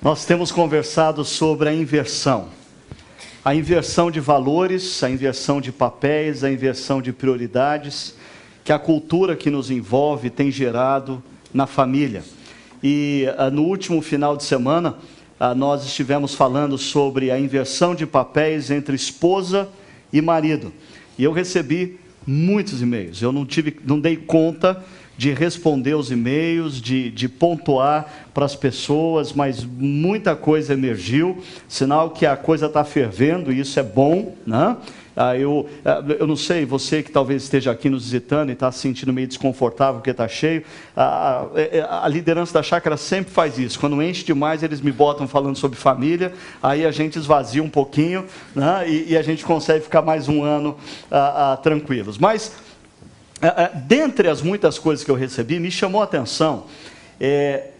Nós temos conversado sobre a inversão de valores, a inversão de papéis, a inversão de prioridades, que a cultura que nos envolve tem gerado na família. E no último final de semana, nós estivemos falando sobre a inversão de papéis entre esposa e marido. E eu recebi muitos e-mails, eu não dei conta de responder os e-mails, de pontuar para as pessoas, mas muita coisa emergiu, sinal que a coisa está fervendo, e isso é bom, né? Eu não sei, você que talvez esteja aqui nos visitando e está se sentindo meio desconfortável porque está cheio, a liderança da chácara sempre faz isso. Quando enche demais, eles me botam falando sobre família, aí a gente esvazia um pouquinho, né? E a gente consegue ficar mais um ano tranquilos. Mas, dentre as muitas coisas que eu recebi, me chamou a atenção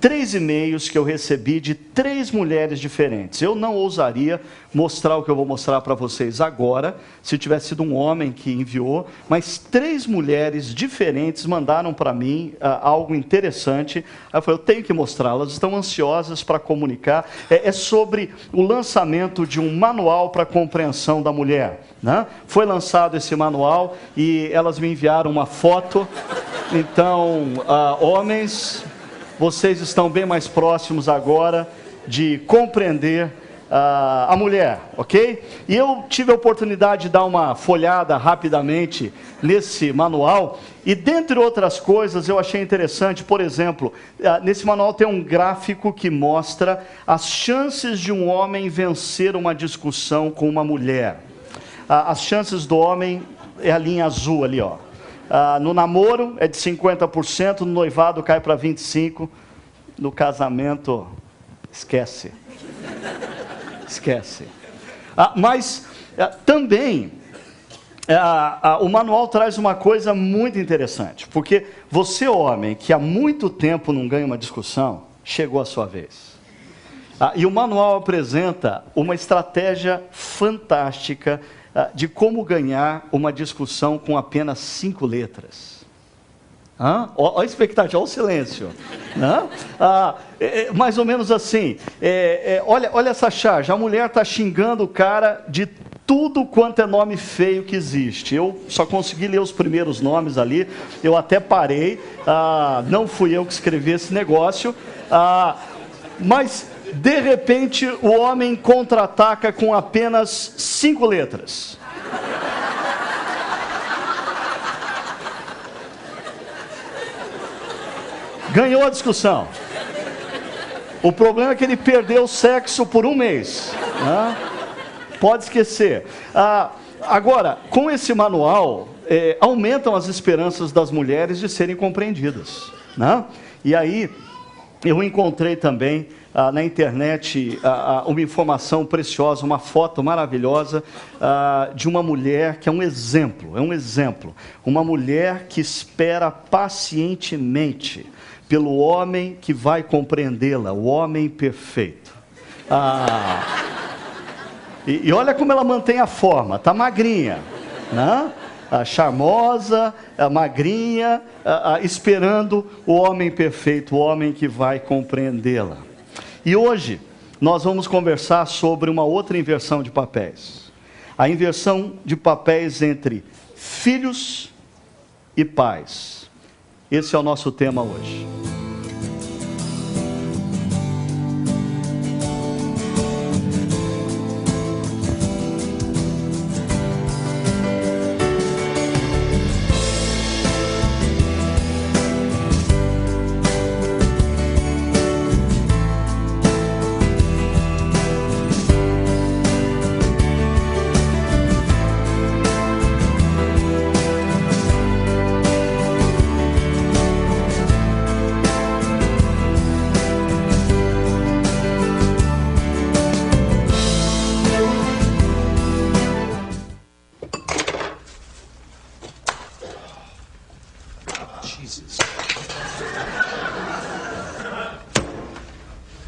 3 e-mails que eu recebi de 3 mulheres diferentes. Eu não ousaria mostrar o que eu vou mostrar para vocês agora, se tivesse sido um homem que enviou, mas 3 mulheres diferentes mandaram para mim algo interessante. Aí eu falei, eu tenho que mostrar, elas estão ansiosas para comunicar. É sobre o lançamento de um manual para a compreensão da mulher, né? Foi lançado esse manual e elas me enviaram uma foto. Então, homens, vocês estão bem mais próximos agora de compreender a mulher, ok? E eu tive a oportunidade de dar uma folhada rapidamente nesse manual, e dentre outras coisas eu achei interessante, por exemplo, nesse manual tem um gráfico que mostra as chances de um homem vencer uma discussão com uma mulher. As chances do homem é a linha azul ali, ó. No namoro é de 50%, no noivado cai para 25%, no casamento, esquece. Mas também o manual traz uma coisa muito interessante, porque você, homem, que há muito tempo não ganha uma discussão, chegou a sua vez. E o manual apresenta uma estratégia fantástica de como ganhar uma discussão com apenas 5 letras. Olha a expectativa, olha o silêncio. Mais ou menos assim, olha essa charge, a mulher está xingando o cara de tudo quanto é nome feio que existe. Eu só consegui ler os primeiros nomes ali, eu até parei, não fui eu que escrevi esse negócio, mas de repente o homem contra-ataca com apenas 5 letras. Ganhou a discussão. O problema é que ele perdeu o sexo por 1 mês, né? Pode esquecer. Agora, com esse manual, aumentam as esperanças das mulheres de serem compreendidas, né? E aí, eu encontrei também na internet uma informação preciosa, uma foto maravilhosa de uma mulher que é um exemplo, uma mulher que espera pacientemente pelo homem que vai compreendê-la, o homem perfeito. E olha como ela mantém a forma, está magrinha, né? Charmosa, magrinha, esperando o homem perfeito, o homem que vai compreendê-la. E hoje nós vamos conversar sobre uma outra inversão de papéis. A inversão de papéis entre filhos e pais. Esse é o nosso tema hoje.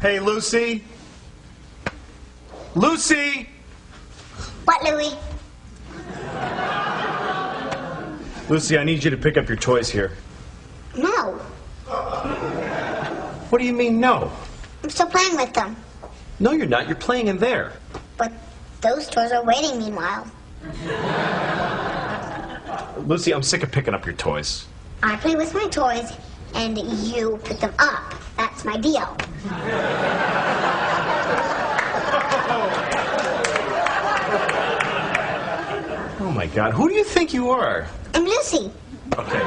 Hey, Lucy? Lucy! What, Louie? Lucy, I need you to pick up your toys here. No. What do you mean, no? I'm still playing with them. No, you're not. You're playing in there. But those toys are waiting meanwhile. Lucy, I'm sick of picking up your toys. I play with my toys, and you pick them up. That's my deal. Oh my God, who do you think you are? I'm Lucy. Okay.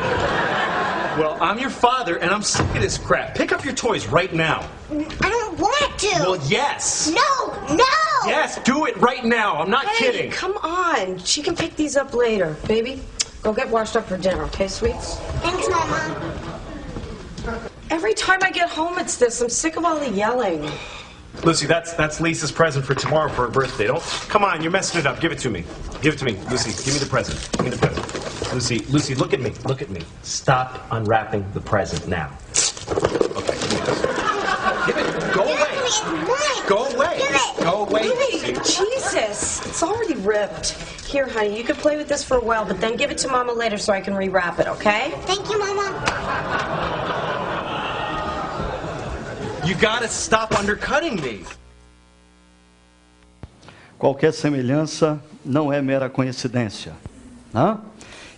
Well, I'm your father, and I'm sick of this crap. Pick up your toys right now. I don't want to. Well, yes. No, no. Yes, do it right now. I'm not Hey, kidding. come on. She can pick these up later. Baby, go get washed up for dinner, okay, sweets? Thanks, Mama. Every time I get home, it's this. I'm sick of all the yelling. Lucy, that's Lisa's present for tomorrow for her birthday. Don't, come on, you're messing it up. Give it to me. Give it to me. Lucy, give me the present. Give me the present. Lucy, look at me. Look at me. Stop unwrapping the present now. Okay, give me this. Give it. Go away. It's mine. Go away. Give it. Go away. Baby, Jesus. It's already ripped. Here, honey, you can play with this for a while, but then give it to Mama later so I can rewrap it, okay? Thank you, Mama. You gotta stop undercutting me. Qualquer semelhança não é mera coincidência, né?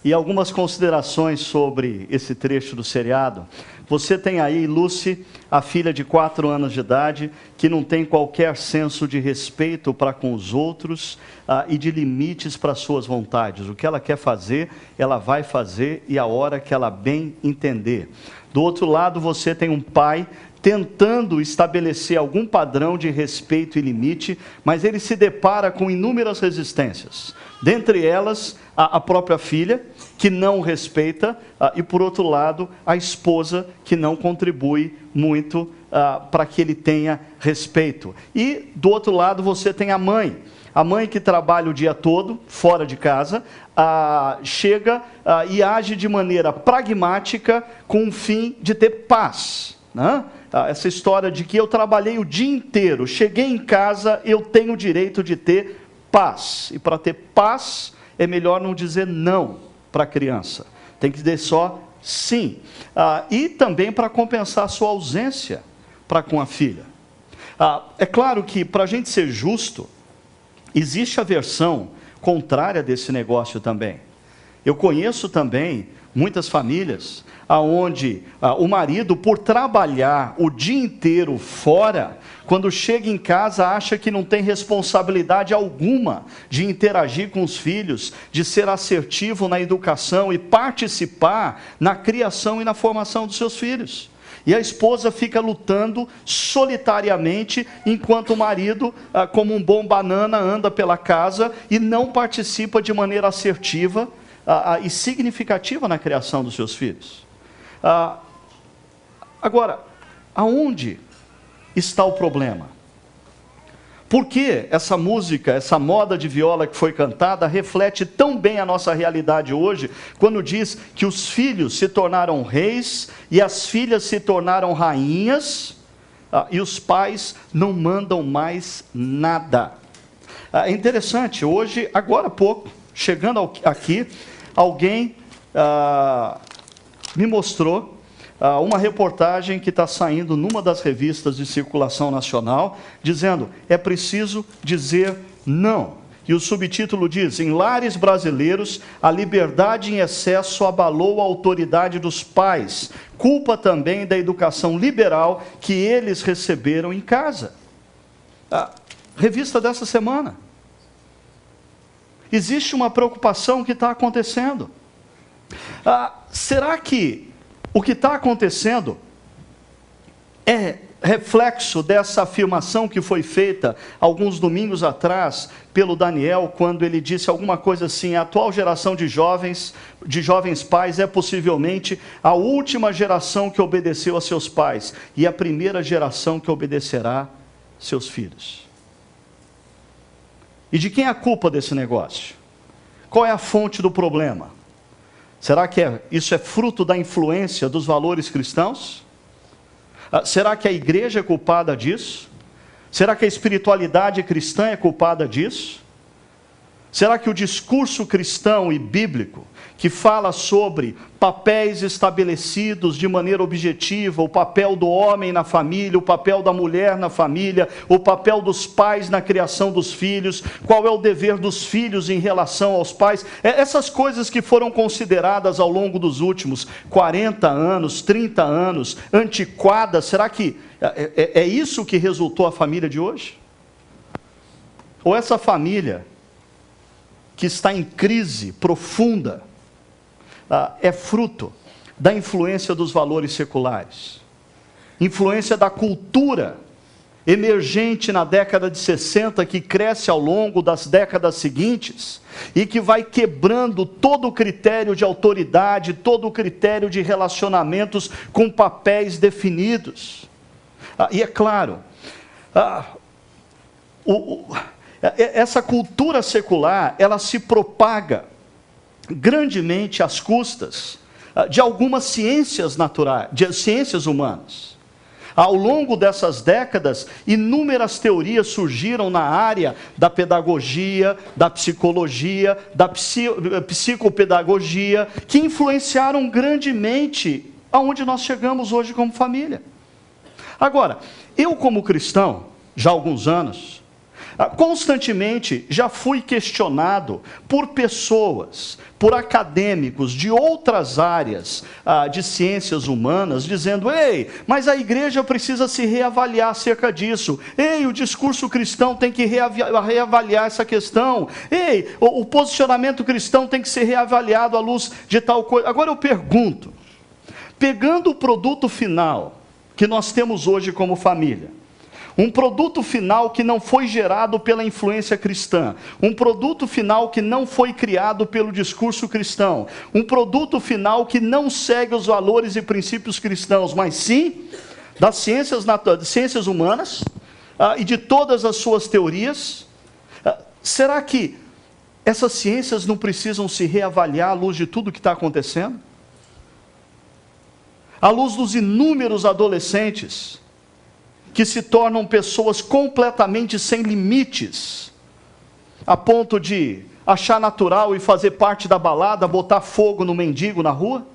E algumas considerações sobre esse trecho do seriado. Você tem aí Lucy, a filha de 4 anos de idade, que não tem qualquer senso de respeito para com os outros e de limites para suas vontades. O que ela quer fazer, ela vai fazer e a hora que ela bem entender. Do outro lado, você tem um pai tentando estabelecer algum padrão de respeito e limite, mas ele se depara com inúmeras resistências. Dentre elas, a própria filha, que não respeita, e por outro lado, a esposa, que não contribui muito para que ele tenha respeito. E do outro lado, você tem a mãe que trabalha o dia todo, fora de casa, chega e age de maneira pragmática com o fim de ter paz, né? Essa história de que eu trabalhei o dia inteiro, cheguei em casa, eu tenho o direito de ter paz. E para ter paz, é melhor não dizer não para a criança. Tem que dizer só sim. E também para compensar a sua ausência para com a filha. É claro que, para a gente ser justo, existe a versão contrária desse negócio também. Eu conheço também muitas famílias onde o marido, por trabalhar o dia inteiro fora, quando chega em casa acha que não tem responsabilidade alguma de interagir com os filhos, de ser assertivo na educação e participar na criação e na formação dos seus filhos. E a esposa fica lutando solitariamente, enquanto o marido, como um bom banana, anda pela casa e não participa de maneira assertiva e significativa na criação dos seus filhos. Agora, aonde está o problema? Por que essa música, essa moda de viola que foi cantada, reflete tão bem a nossa realidade hoje, quando diz que os filhos se tornaram reis e as filhas se tornaram rainhas, e os pais não mandam mais nada? É interessante, hoje, agora há pouco, chegando aqui, alguém me mostrou uma reportagem que está saindo numa das revistas de circulação nacional, dizendo, é preciso dizer não. E o subtítulo diz, em lares brasileiros, a liberdade em excesso abalou a autoridade dos pais, culpa também da educação liberal que eles receberam em casa. Revista dessa semana. Existe uma preocupação que está acontecendo. Será que o que está acontecendo é reflexo dessa afirmação que foi feita alguns domingos atrás pelo Daniel, quando ele disse alguma coisa assim, a atual geração de jovens pais é possivelmente a última geração que obedeceu a seus pais e a primeira geração que obedecerá seus filhos. E de quem é a culpa desse negócio? Qual é a fonte do problema? Será que isso é fruto da influência dos valores cristãos? Será que a igreja é culpada disso? Será que a espiritualidade cristã é culpada disso? Será que o discurso cristão e bíblico, que fala sobre papéis estabelecidos de maneira objetiva, o papel do homem na família, o papel da mulher na família, o papel dos pais na criação dos filhos, qual é o dever dos filhos em relação aos pais, essas coisas que foram consideradas ao longo dos últimos 40 anos, 30 anos, antiquadas, será que é isso que resultou a família de hoje? Ou essa família que está em crise profunda, é fruto da influência dos valores seculares, influência da cultura emergente na década de 60, que cresce ao longo das décadas seguintes, e que vai quebrando todo o critério de autoridade, todo o critério de relacionamentos com papéis definidos. E é claro, essa cultura secular, ela se propaga grandemente às custas de algumas ciências naturais, de ciências humanas. Ao longo dessas décadas, inúmeras teorias surgiram na área da pedagogia, da psicologia, da psicopedagogia, que influenciaram grandemente aonde nós chegamos hoje como família. Agora, eu como cristão, já há alguns anos, constantemente já fui questionado por pessoas, por acadêmicos de outras áreas de ciências humanas, dizendo: ei, mas a igreja precisa se reavaliar acerca disso. Ei, o discurso cristão tem que reavaliar essa questão. Ei, o posicionamento cristão tem que ser reavaliado à luz de tal coisa. Agora eu pergunto, pegando o produto final que nós temos hoje como família, um produto final que não foi gerado pela influência cristã, um produto final que não foi criado pelo discurso cristão, um produto final que não segue os valores e princípios cristãos, mas sim das ciências humanas e de todas as suas teorias. Será que essas ciências não precisam se reavaliar à luz de tudo que está acontecendo? À luz dos inúmeros adolescentes que se tornam pessoas completamente sem limites, a ponto de achar natural e fazer parte da balada, botar fogo no mendigo na rua?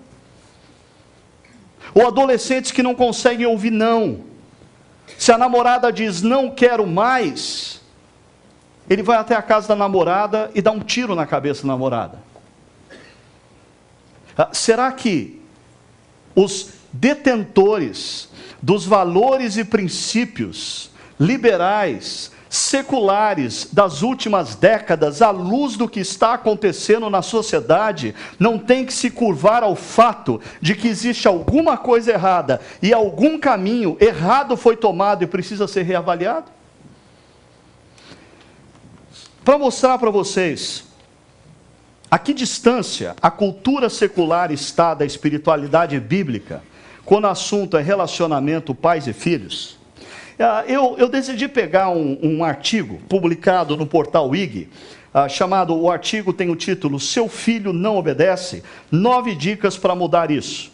Ou adolescentes que não conseguem ouvir não. Se a namorada diz não quero mais, ele vai até a casa da namorada e dá um tiro na cabeça da namorada. Será que os detentores dos valores e princípios liberais, seculares das últimas décadas, à luz do que está acontecendo na sociedade, não tem que se curvar ao fato de que existe alguma coisa errada e algum caminho errado foi tomado e precisa ser reavaliado? Para mostrar para vocês a que distância a cultura secular está da espiritualidade bíblica, quando o assunto é relacionamento pais e filhos, eu decidi pegar um artigo publicado no portal IG, chamado, o artigo tem o título "Seu filho não obedece? 9 dicas para mudar isso".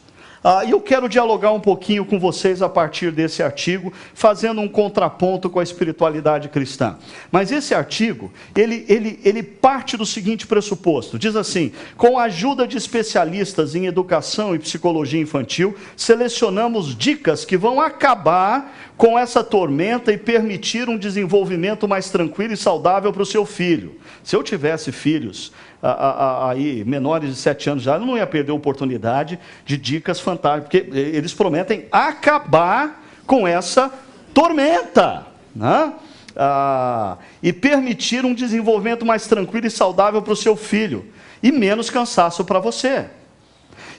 E eu quero dialogar um pouquinho com vocês a partir desse artigo, fazendo um contraponto com a espiritualidade cristã. Mas esse artigo, ele parte do seguinte pressuposto, diz assim: com a ajuda de especialistas em educação e psicologia infantil, selecionamos dicas que vão acabar com essa tormenta e permitir um desenvolvimento mais tranquilo e saudável para o seu filho. Se eu tivesse filhos aí menores de 7 anos já, eu não ia perder a oportunidade de dicas fantásticas, porque eles prometem acabar com essa tormenta, né? E permitir um desenvolvimento mais tranquilo e saudável para o seu filho, e menos cansaço para você.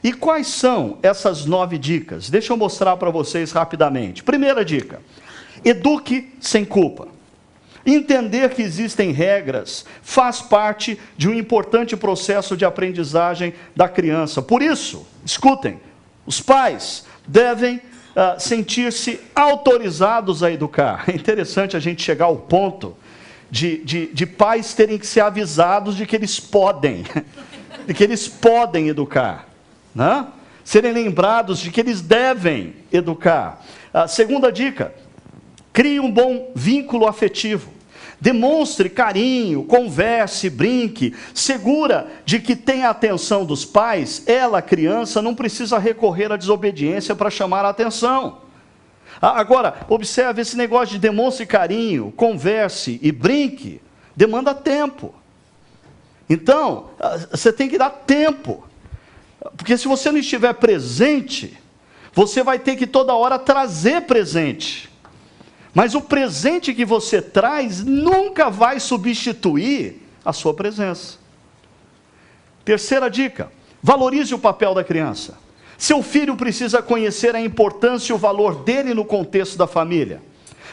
E quais são essas 9 dicas? Deixa eu mostrar para vocês rapidamente. Primeira dica: eduque sem culpa. Entender que existem regras faz parte de um importante processo de aprendizagem da criança. Por isso, escutem, os pais devem sentir-se autorizados a educar. É interessante a gente chegar ao ponto de pais terem que ser avisados de que eles podem, educar, né? Serem lembrados de que eles devem educar. Segunda dica: crie um bom vínculo afetivo. Demonstre carinho, converse, brinque, segura de que tem a atenção dos pais. Ela, criança, não precisa recorrer à desobediência para chamar a atenção. Agora, observe esse negócio de demonstre carinho, converse e brinque, demanda tempo. Então, você tem que dar tempo, porque se você não estiver presente, você vai ter que toda hora trazer presente. Mas o presente que você traz nunca vai substituir a sua presença. Terceira dica: valorize o papel da criança. Seu filho precisa conhecer a importância e o valor dele no contexto da família.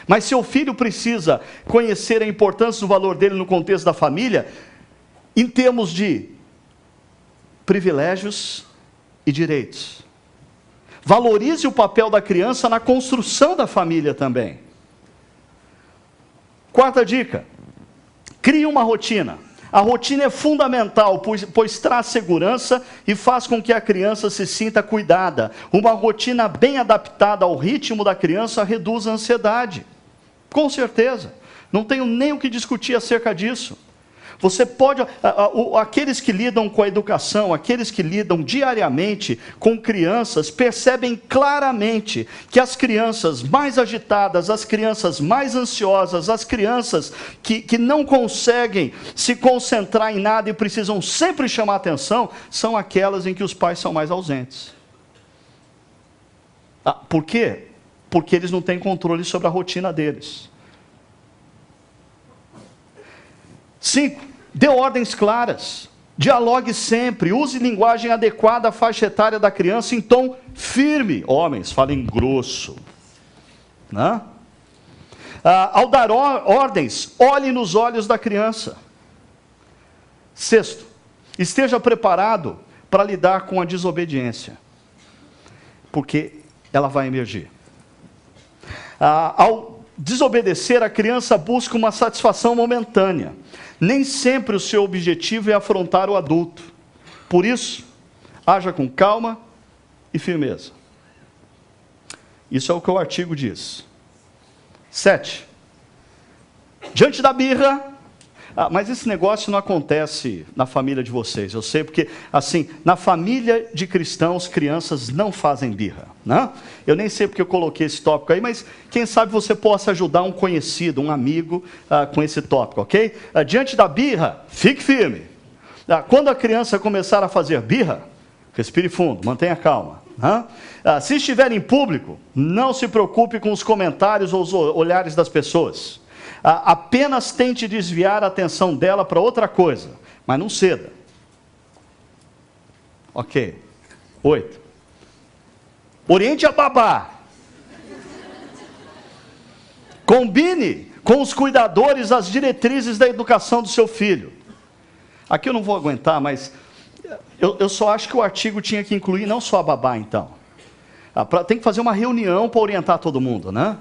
Mas seu filho precisa conhecer a importância e o valor dele no contexto da família em termos de privilégios e direitos. Valorize o papel da criança na construção da família também. Quarta dica: crie uma rotina. A rotina é fundamental, pois traz segurança e faz com que a criança se sinta cuidada. Uma rotina bem adaptada ao ritmo da criança reduz a ansiedade. Com certeza. Não tenho nem o que discutir acerca disso. Você pode, aqueles que lidam com a educação, aqueles que lidam diariamente com crianças, percebem claramente que as crianças mais agitadas, as crianças mais ansiosas, as crianças que não conseguem se concentrar em nada e precisam sempre chamar atenção, são aquelas em que os pais são mais ausentes. Por quê? Porque eles não têm controle sobre a rotina deles. 5. Dê ordens claras. Dialogue sempre. Use linguagem adequada à faixa etária da criança em tom firme. Homens, falem grosso. Né? Ao dar ordens, olhe nos olhos da criança. 6. Esteja preparado para lidar com a desobediência. Porque ela vai emergir. Ao desobedecer, a criança busca uma satisfação momentânea. Nem sempre o seu objetivo é afrontar o adulto. Por isso, haja com calma e firmeza. Isso é o que o artigo diz. 7. Diante da birra... mas esse negócio não acontece na família de vocês, eu sei, porque, assim, na família de cristãos, crianças não fazem birra, né? Eu nem sei porque eu coloquei esse tópico aí, mas quem sabe você possa ajudar um conhecido, um amigo, com esse tópico, ok? Diante da birra, fique firme. Quando a criança começar a fazer birra, respire fundo, mantenha calma. Se estiver em público, não se preocupe com os comentários ou os olhares das pessoas. Apenas tente desviar a atenção dela para outra coisa, mas não ceda. Ok. 8. Oriente a babá. Combine com os cuidadores as diretrizes da educação do seu filho. Aqui eu não vou aguentar, mas eu só acho que o artigo tinha que incluir não só a babá, então. Tem que fazer uma reunião para orientar todo mundo, né?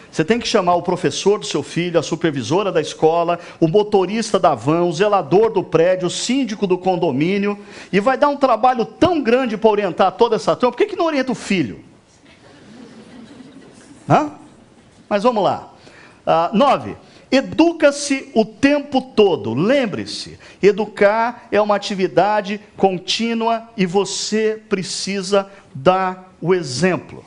Você tem que chamar o professor do seu filho, a supervisora da escola, o motorista da van, o zelador do prédio, o síndico do condomínio, e vai dar um trabalho tão grande para orientar toda essa turma. Por que não orienta o filho? Mas vamos lá. 9. Educa-se o tempo todo. Lembre-se, educar é uma atividade contínua e você precisa dar o exemplo.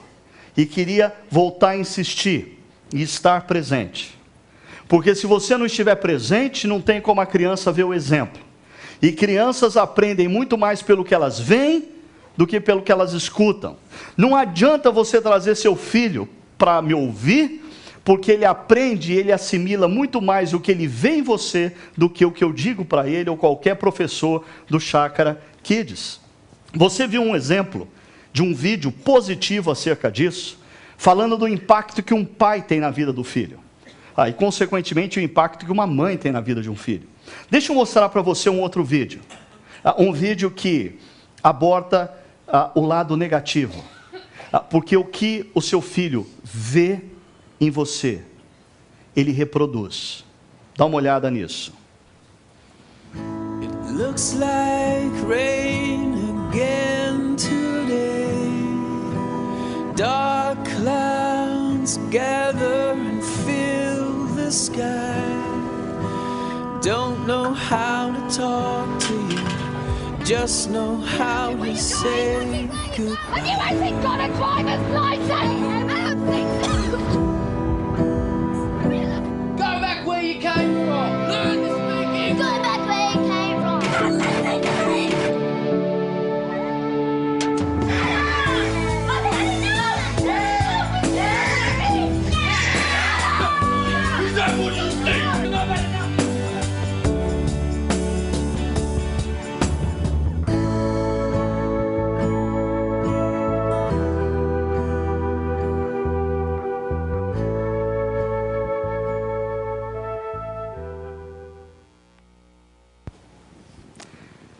E queria voltar a insistir e estar presente. Porque se você não estiver presente, não tem como a criança ver o exemplo. E crianças aprendem muito mais pelo que elas veem do que pelo que elas escutam. Não adianta você trazer seu filho para me ouvir, porque ele aprende e ele assimila muito mais o que ele vê em você do que o que eu digo para ele ou qualquer professor do Chácara Kids. Você viu um exemplo de um vídeo positivo acerca disso, falando do impacto que um pai tem na vida do filho. E consequentemente o impacto que uma mãe tem na vida de um filho. Deixa eu mostrar para você um outro vídeo. Um vídeo que aborda o lado negativo. Porque o que o seu filho vê em você, ele reproduz. Dá uma olhada nisso. It looks like rain again today. Dark clouds gather and fill the sky. Don't know how to talk to you, just know how to say goodbye. Have you actually got a driver's license? Go back where you came from. Learn to speak English. Go back where you came from. Is that what you think?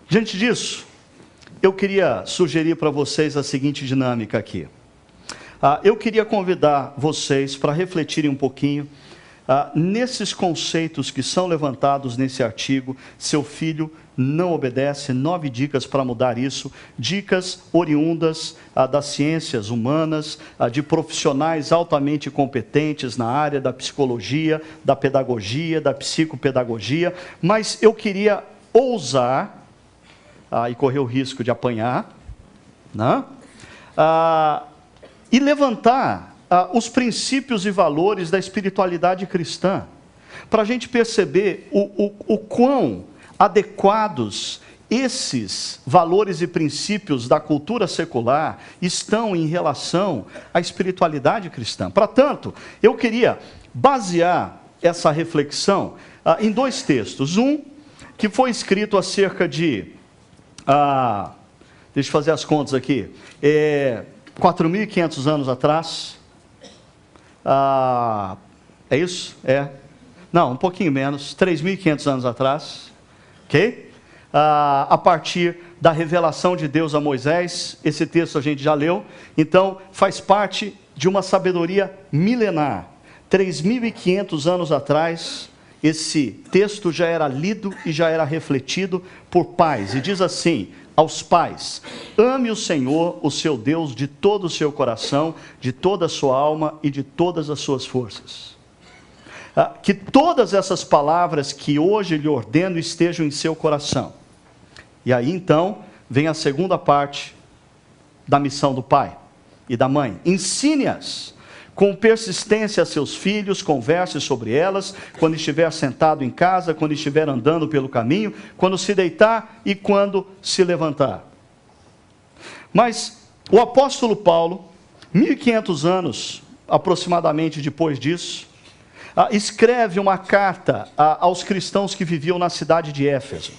Diante disso, eu queria sugerir para vocês a seguinte dinâmica aqui. Eu queria convidar vocês para refletirem um pouquinho nesses conceitos que são levantados nesse artigo. Seu filho não obedece, 9 dicas para mudar isso, dicas oriundas das ciências humanas, de profissionais altamente competentes na área da psicologia, da pedagogia, da psicopedagogia, mas eu queria ousar, e correr o risco de apanhar, né? E levantar os princípios e valores da espiritualidade cristã, para a gente perceber o quão adequados esses valores e princípios da cultura secular estão em relação à espiritualidade cristã. Portanto, eu queria basear essa reflexão em 2 textos. Um, que foi escrito há cerca de... deixa eu fazer as contas aqui. 4.500 anos atrás. É isso? Não, um pouquinho menos. 3.500 anos atrás. Ok? A partir da revelação de Deus a Moisés. Esse texto a gente já leu. Então, faz parte de uma sabedoria milenar. 3.500 anos atrás, esse texto já era lido e já era refletido por pais. E diz assim aos pais: ame o Senhor, o seu Deus, de todo o seu coração, de toda a sua alma e de todas as suas forças. Que todas essas palavras que hoje lhe ordeno estejam em seu coração. E aí então vem a segunda parte da missão do pai e da mãe. Ensine-as com persistência a seus filhos, converse sobre elas, quando estiver sentado em casa, quando estiver andando pelo caminho, quando se deitar e quando se levantar. Mas o apóstolo Paulo, 1.500 anos aproximadamente depois disso, escreve uma carta aos cristãos que viviam na cidade de Éfeso.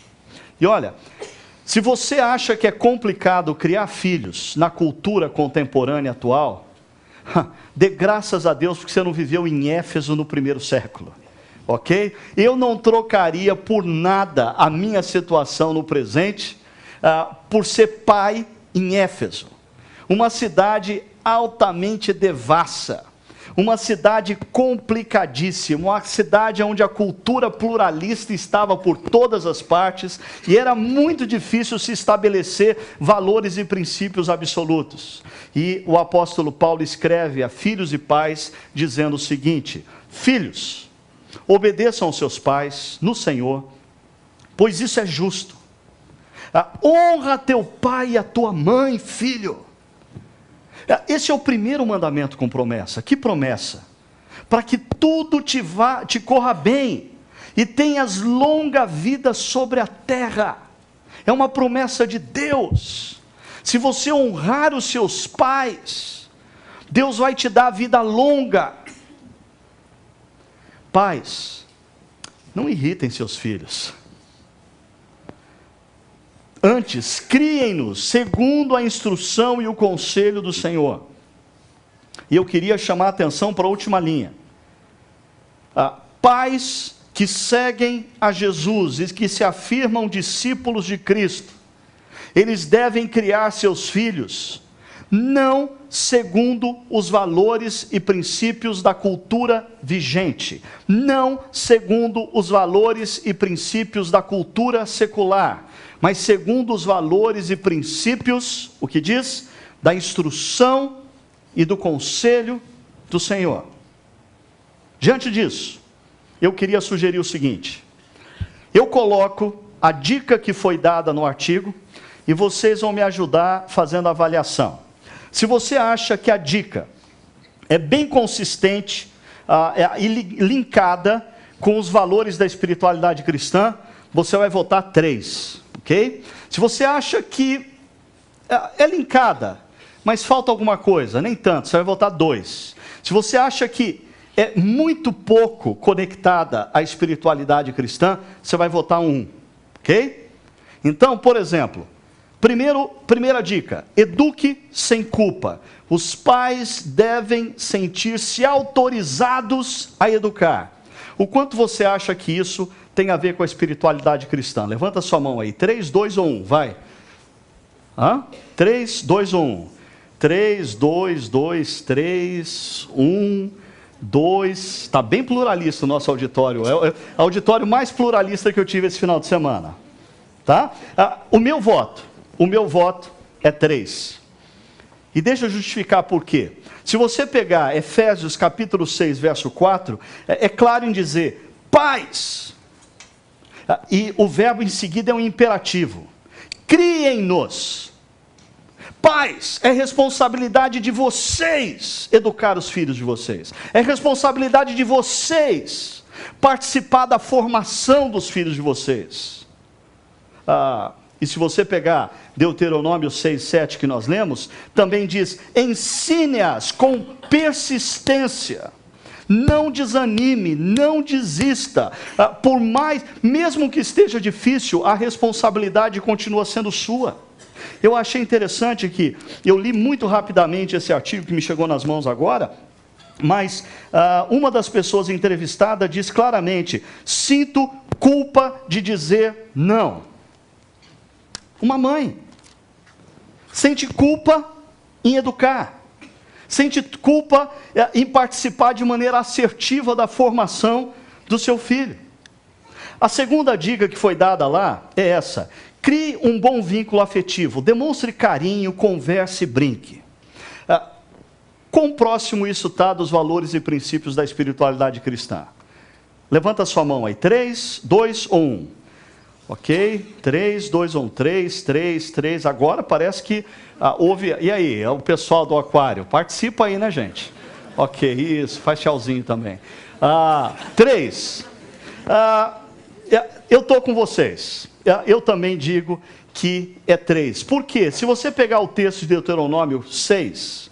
E olha, se você acha que é complicado criar filhos na cultura contemporânea atual, dê graças a Deus porque você não viveu em Éfeso no 1º século, ok? Eu não trocaria por nada a minha situação no presente por ser pai em Éfeso, uma cidade altamente devassa, uma cidade complicadíssima, uma cidade onde a cultura pluralista estava por todas as partes e era muito difícil se estabelecer valores e princípios absolutos. E o apóstolo Paulo escreve a filhos e pais dizendo o seguinte: filhos, obedeçam aos seus pais no Senhor, pois isso é justo. Honra teu pai e a tua mãe, filho. Esse é o primeiro mandamento com promessa. Que promessa? Para que tudo te corra bem e tenhas longa vida sobre a terra. É uma promessa de Deus. Se você honrar os seus pais, Deus vai te dar vida longa. Pais, não irritem seus filhos. Antes, criem-nos segundo a instrução e o conselho do Senhor. E eu queria chamar a atenção para a última linha. Pais que seguem a Jesus e que se afirmam discípulos de Cristo, eles devem criar seus filhos, não segundo os valores e princípios da cultura vigente, não segundo os valores e princípios da cultura secular, mas segundo os valores e princípios, o que diz? Da instrução e do conselho do Senhor. Diante disso, eu queria sugerir o seguinte: Eu coloco a dica que foi dada no artigo e vocês vão me ajudar fazendo a avaliação. Se você acha que a dica é bem consistente e linkada com os valores da espiritualidade cristã, você vai votar 3, ok? Se você acha que é linkada, mas falta alguma coisa, nem tanto, você vai votar 2. Se você acha que é muito pouco conectada à espiritualidade cristã, você vai votar 1, ok? Então, por exemplo, primeira dica, eduque sem culpa. Os pais devem sentir-se autorizados a educar. O quanto você acha que isso tem a ver com a espiritualidade cristã? Levanta sua mão aí. 3, 2 ou 1, vai. 3, 2 ou 1. 3, 2, 2, 3, 1, 2. Está bem pluralista o nosso auditório. É o auditório mais pluralista que eu tive esse final de semana. Tá? O meu voto é 3. E deixa eu justificar por quê. Se você pegar Efésios capítulo 6, verso 4, é claro em dizer, pais, e o verbo em seguida é um imperativo, criem-nos. Pais, é responsabilidade de vocês educar os filhos de vocês, é responsabilidade de vocês participar da formação dos filhos de vocês. E se você pegar Deuteronômio 6, 7 que nós lemos, também diz, ensine-as com persistência, não desanime, não desista, por mais, mesmo que esteja difícil, a responsabilidade continua sendo sua. Eu achei interessante que, eu li muito rapidamente esse artigo que me chegou nas mãos agora, mas uma das pessoas entrevistada diz claramente, sinto culpa de dizer não. Uma mãe sente culpa em educar, sente culpa em participar de maneira assertiva da formação do seu filho. A segunda dica que foi dada lá é essa: crie um bom vínculo afetivo, demonstre carinho, converse e brinque. Quão próximo isso está dos valores e princípios da espiritualidade cristã? Levanta sua mão aí, 3, 2 ou 1. Ok, 3, 2, 1, 3, 3, 3, agora parece que houve, e aí, é o pessoal do aquário, participa aí, né gente? Ok, isso, faz tchauzinho também. 3, eu estou com vocês, eu também digo que é 3, por quê? Se você pegar o texto de Deuteronômio 6,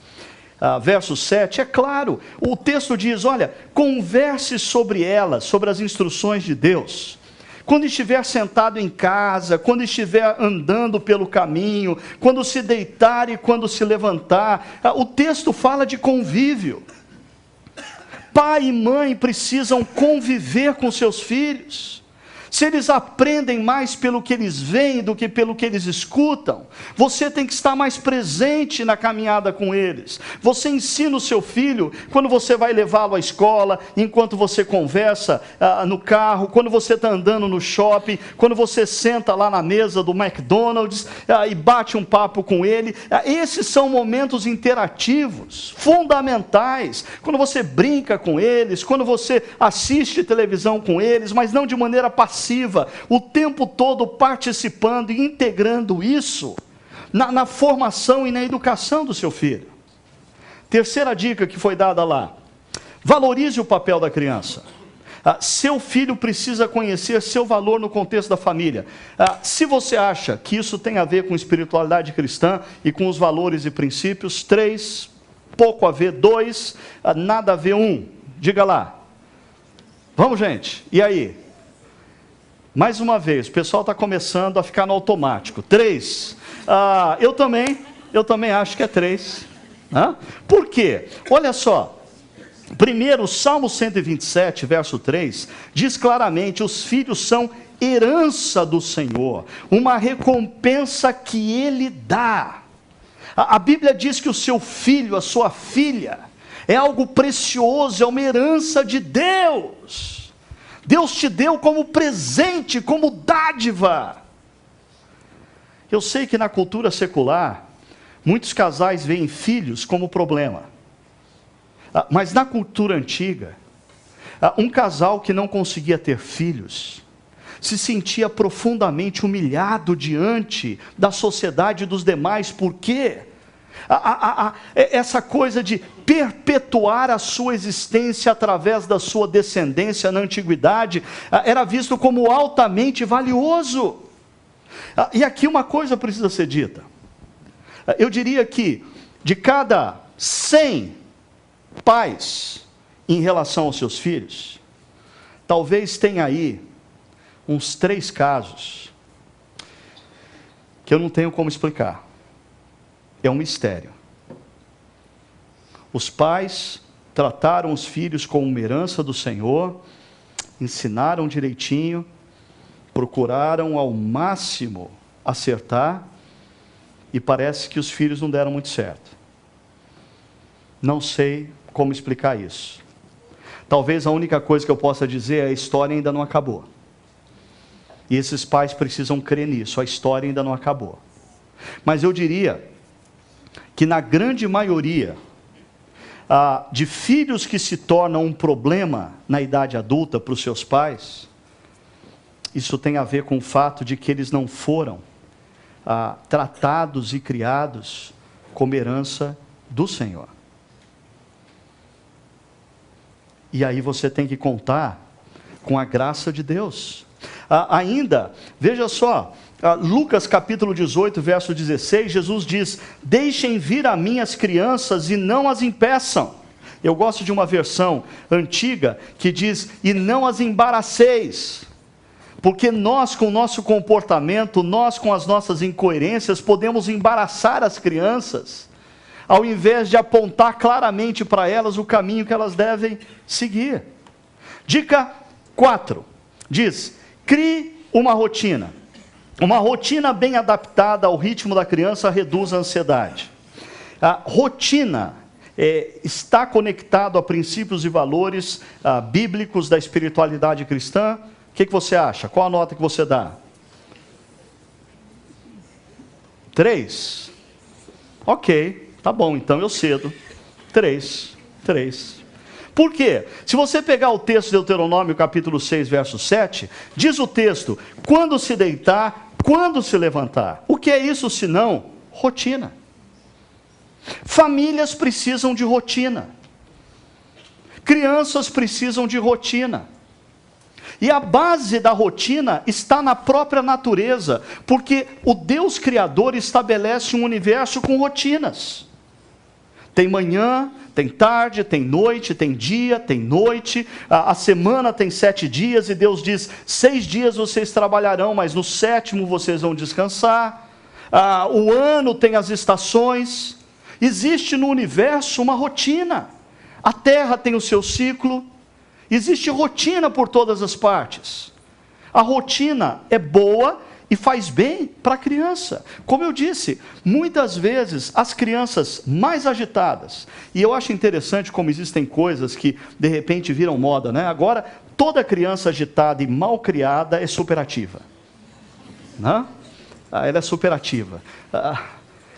verso 7, é claro, o texto diz, olha, converse sobre elas, sobre as instruções de Deus. Quando estiver sentado em casa, quando estiver andando pelo caminho, quando se deitar e quando se levantar, o texto fala de convívio. Pai e mãe precisam conviver com seus filhos. Se eles aprendem mais pelo que eles veem do que pelo que eles escutam, você tem que estar mais presente na caminhada com eles. Você ensina o seu filho quando você vai levá-lo à escola, enquanto você conversa no carro, quando você está andando no shopping, quando você senta lá na mesa do McDonald's e bate um papo com ele. Esses são momentos interativos, fundamentais, quando você brinca com eles, quando você assiste televisão com eles, mas não de maneira passiva, o tempo todo participando e integrando isso na formação e na educação do seu filho. Terceira dica que foi dada lá: valorize o papel da criança. Seu filho precisa conhecer seu valor no contexto da família. Se você acha que isso tem a ver com espiritualidade cristã e com os valores e princípios, 3, pouco a ver, 2, nada a ver, 1. Diga lá. Vamos, gente. E aí? Mais uma vez, o pessoal está começando a ficar no automático. 3. Eu também acho que é 3. Por quê? Olha só. Primeiro, o Salmo 127, verso 3, diz claramente, os filhos são herança do Senhor, uma recompensa que Ele dá. A Bíblia diz que o seu filho, a sua filha, é algo precioso, é uma herança de Deus. Deus te deu como presente, como dádiva. Eu sei que na cultura secular, muitos casais veem filhos como problema. Mas na cultura antiga, um casal que não conseguia ter filhos, se sentia profundamente humilhado diante da sociedade dos demais. Por quê? Essa coisa de perpetuar a sua existência através da sua descendência na antiguidade era visto como altamente valioso. E aqui uma coisa precisa ser dita. Eu diria que de cada 100 pais em relação aos seus filhos, talvez tenha aí uns 3 casos que eu não tenho como explicar. É um mistério. Os pais trataram os filhos como uma herança do Senhor, ensinaram direitinho, procuraram ao máximo acertar, e parece que os filhos não deram muito certo. Não sei como explicar isso. Talvez a única coisa que eu possa dizer é: a história ainda não acabou. E esses pais precisam crer nisso, a história ainda não acabou. Mas eu diria que na grande maioria de filhos que se tornam um problema na idade adulta para os seus pais, isso tem a ver com o fato de que eles não foram tratados e criados como herança do Senhor. E aí você tem que contar com a graça de Deus. Ainda, veja só, Lucas capítulo 18, verso 16, Jesus diz: deixem vir a mim as crianças e não as impeçam. Eu gosto de uma versão antiga que diz: e não as embaraceis. Porque nós, com o nosso comportamento, nós com as nossas incoerências, podemos embaraçar as crianças, ao invés de apontar claramente para elas o caminho que elas devem seguir. Dica 4, diz: crie uma rotina. Uma rotina bem adaptada ao ritmo da criança reduz a ansiedade. A rotina está conectado a princípios e valores bíblicos da espiritualidade cristã. O que você acha? Qual a nota que você dá? 3. Ok, tá bom, então eu cedo. 3. Por quê? Se você pegar o texto de Deuteronômio capítulo 6, verso 7, diz o texto: quando se deitar, quando se levantar. O que é isso senão rotina? Famílias precisam de rotina. Crianças precisam de rotina. E a base da rotina está na própria natureza, porque o Deus Criador estabelece um universo com rotinas. Tem manhã, tem tarde, tem noite, tem dia, tem noite. A semana tem 7 dias e Deus diz: 6 dias vocês trabalharão, mas no 7º vocês vão descansar. O ano tem as estações. Existe no universo uma rotina. A terra tem o seu ciclo. Existe rotina por todas as partes. A rotina é boa e faz bem para a criança. Como eu disse, muitas vezes as crianças mais agitadas, e eu acho interessante como existem coisas que de repente viram moda, né? Agora, toda criança agitada e mal criada é superativa. Né? Ela é superativa.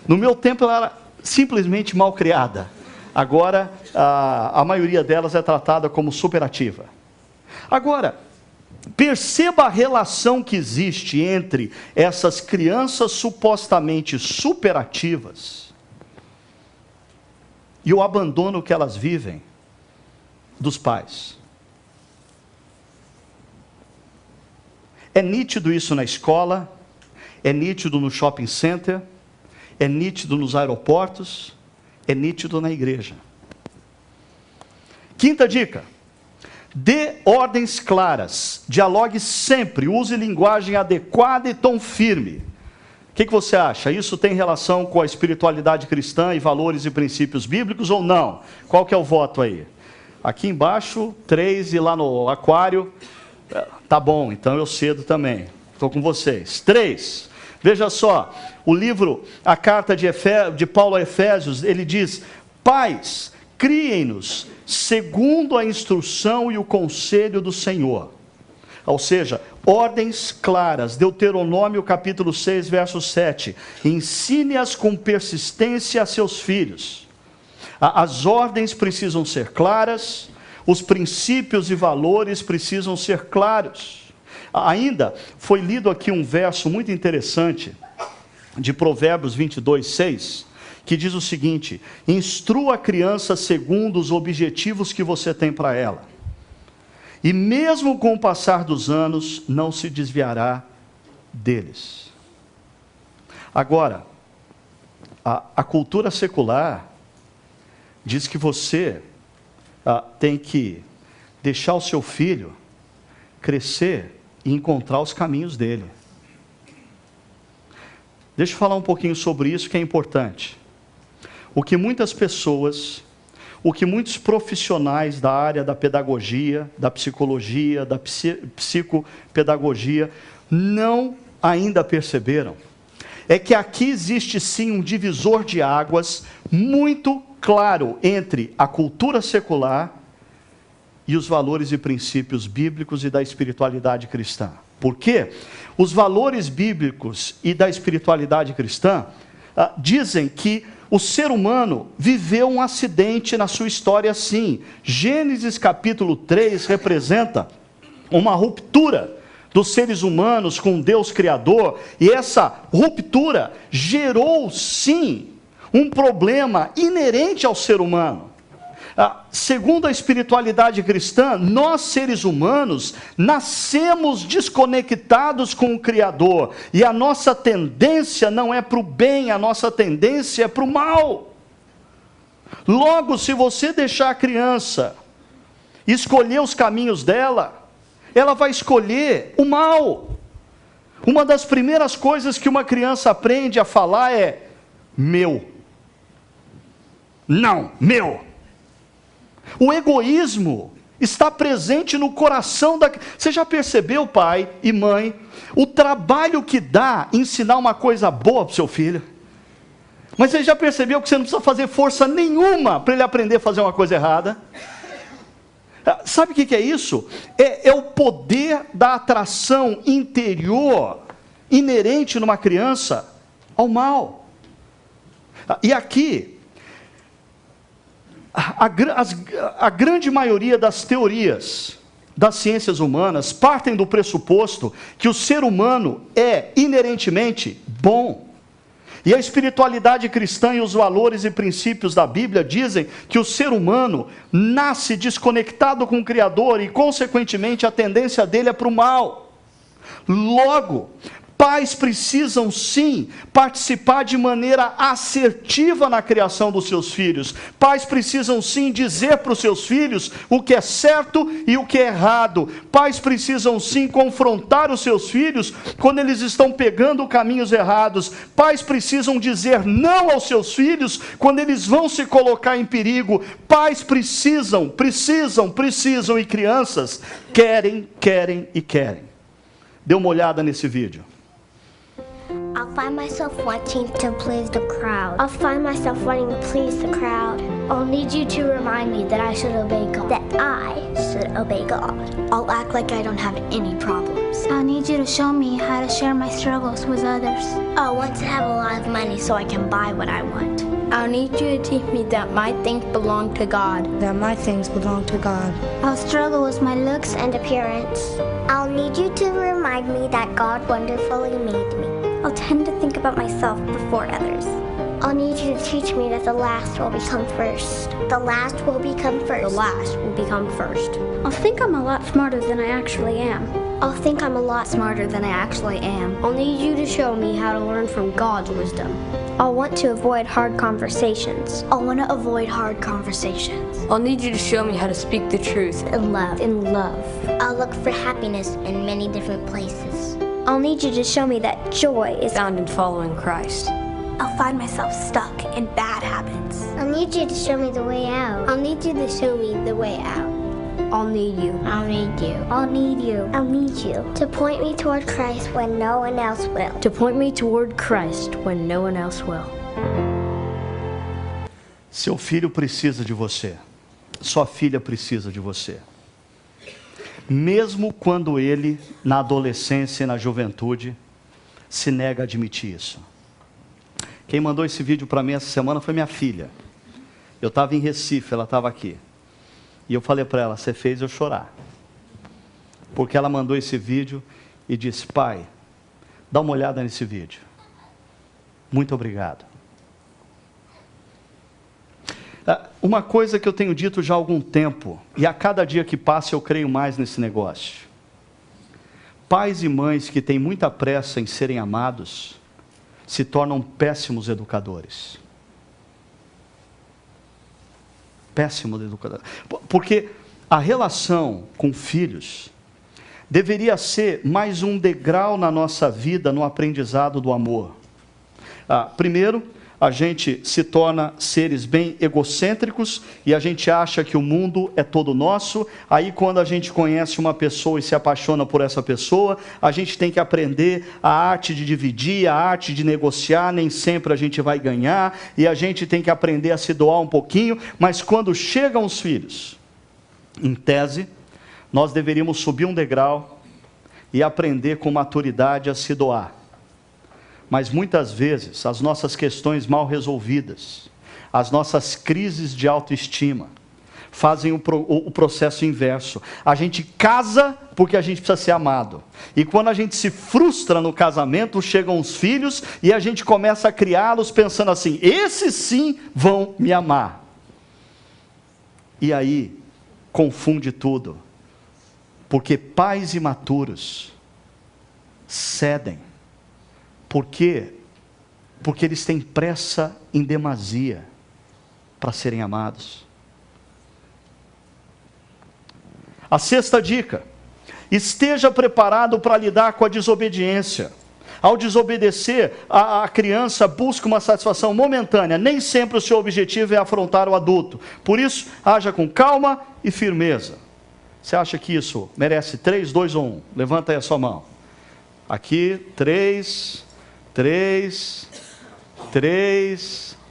No meu tempo ela era simplesmente mal criada. Agora, a maioria delas é tratada como superativa. Agora, perceba a relação que existe entre essas crianças supostamente superativas e o abandono que elas vivem dos pais. É nítido isso na escola, é nítido no shopping center, é nítido nos aeroportos, é nítido na igreja. 5ª dica: dê ordens claras, dialogue sempre, use linguagem adequada e tom firme. O que você acha? Isso tem relação com a espiritualidade cristã e valores e princípios bíblicos ou não? Qual que é o voto aí? Aqui embaixo, 3, e lá no aquário, tá bom, então eu cedo também. Estou com vocês. 3. Veja só, o livro, a carta de Paulo a Efésios, ele diz: pais, criem-nos segundo a instrução e o conselho do Senhor. Ou seja, ordens claras. Deuteronômio capítulo 6, verso 7. Ensine-as com persistência a seus filhos. As ordens precisam ser claras, os princípios e valores precisam ser claros. Ainda foi lido aqui um verso muito interessante de Provérbios 22:6, que diz o seguinte: instrua a criança segundo os objetivos que você tem para ela, e mesmo com o passar dos anos, não se desviará deles. Agora, a cultura secular diz que você tem que deixar o seu filho crescer e encontrar os caminhos dele. Deixa eu falar um pouquinho sobre isso, que é importante. O que muitas pessoas, o que muitos profissionais da área da pedagogia, da psicologia, da psicopedagogia, não ainda perceberam, é que aqui existe sim um divisor de águas muito claro entre a cultura secular e os valores e princípios bíblicos e da espiritualidade cristã. Por quê? Os valores bíblicos e da espiritualidade cristã dizem que o ser humano viveu um acidente na sua história sim. Gênesis capítulo 3 representa uma ruptura dos seres humanos com Deus Criador, e essa ruptura gerou sim um problema inerente ao ser humano. Segundo a espiritualidade cristã, nós seres humanos nascemos desconectados com o Criador, e a nossa tendência não é para o bem, a nossa tendência é para o mal. Logo, se você deixar a criança escolher os caminhos dela, ela vai escolher o mal. Uma das primeiras coisas que uma criança aprende a falar é meu. Não, meu. O egoísmo está presente no coração da... Você já percebeu, pai e mãe, o trabalho que dá ensinar uma coisa boa para o seu filho? Mas você já percebeu que você não precisa fazer força nenhuma para ele aprender a fazer uma coisa errada? Sabe o que é isso? É o poder da atração interior inerente numa criança ao mal. E aqui, a grande maioria das teorias das ciências humanas partem do pressuposto que o ser humano é inerentemente bom. E a espiritualidade cristã e os valores e princípios da Bíblia dizem que o ser humano nasce desconectado com o Criador e, consequentemente, a tendência dele é para o mal. Logo, pais precisam sim participar de maneira assertiva na criação dos seus filhos. Pais precisam sim dizer para os seus filhos o que é certo e o que é errado. Pais precisam sim confrontar os seus filhos quando eles estão pegando caminhos errados. Pais precisam dizer não aos seus filhos quando eles vão se colocar em perigo. Pais precisam, e crianças querem. Dê uma olhada nesse vídeo. I'll find myself wanting to please the crowd. I'll find myself wanting to please the crowd. I'll need you to remind me that I should obey God. That I should obey God. I'll act like I don't have any problems. I'll need you to show me how to share my struggles with others. I want to have a lot of money so I can buy what I want. I'll need you to teach me that my things belong to God. That my things belong to God. I'll struggle with my looks And appearance. I'll need you to remind me that God wonderfully made me. I'll tend to think about myself before others. I'll need you to teach me that the last will become first. The last will become first. The last will become first. I'll think I'm a lot smarter than I actually am. I'll think I'm a lot Smarter than I actually am. I'll need you to show me how to learn from God's wisdom. I'll want to avoid hard conversations. I'll want to avoid hard conversations. I'll need you to show me how to speak the truth. In love. In love. I'll look for happiness in many different places. I'll need you to show me that joy is Found in following Christ. I'll find myself stuck in bad habits. I'll need you to show me the way out. I'll need you to show me the way out. I'll need you. I'll need you. I'll need you. I'll need you to point me toward Christ when no one else will. To point me toward Christ when no one else will. Seu filho precisa de você. Sua filha precisa de você. Mesmo quando ele, na adolescência e na juventude, se nega a admitir isso. Quem mandou esse vídeo para mim essa semana foi minha filha. Eu estava em Recife, ela estava aqui. E eu falei para ela, você fez eu chorar. porque ela mandou esse vídeo e disse: pai, dá uma olhada nesse vídeo. Muito obrigado. Uma coisa que eu tenho dito já há algum tempo, e a cada dia que passa eu creio mais nesse negócio. Pais e mães que têm muita pressa em serem amados, se tornam péssimos educadores. Péssimos educadores. Porque a relação com filhos deveria ser mais um degrau na nossa vida, no aprendizado do amor. Primeiro, a gente se torna seres bem egocêntricos e a gente acha que o mundo é todo nosso. Aí quando a gente conhece uma pessoa e se apaixona por essa pessoa, a gente tem que aprender a arte de dividir, a arte de negociar. Nem sempre a gente vai ganhar e a gente tem que aprender a se doar um pouquinho. Mas quando chegam os filhos, em tese, nós deveríamos subir um degrau e aprender com maturidade a se doar. Mas muitas vezes, as nossas questões mal resolvidas, as nossas crises de autoestima, fazem o processo inverso. A gente casa porque a gente precisa ser amado. E quando a gente se frustra no casamento, chegam os filhos e a gente começa a criá-los pensando assim: esses sim vão me amar. E aí, confunde tudo. Porque pais imaturos cedem. Por quê? Porque eles têm pressa em demasia para serem amados. A sexta dica: esteja preparado para lidar com a desobediência. Ao desobedecer, a criança busca uma satisfação momentânea. Nem sempre o seu objetivo é afrontar o adulto. Por isso, haja com calma e firmeza. Você acha que isso merece 3, 2 ou 1? Levanta aí a sua mão. Aqui, 3,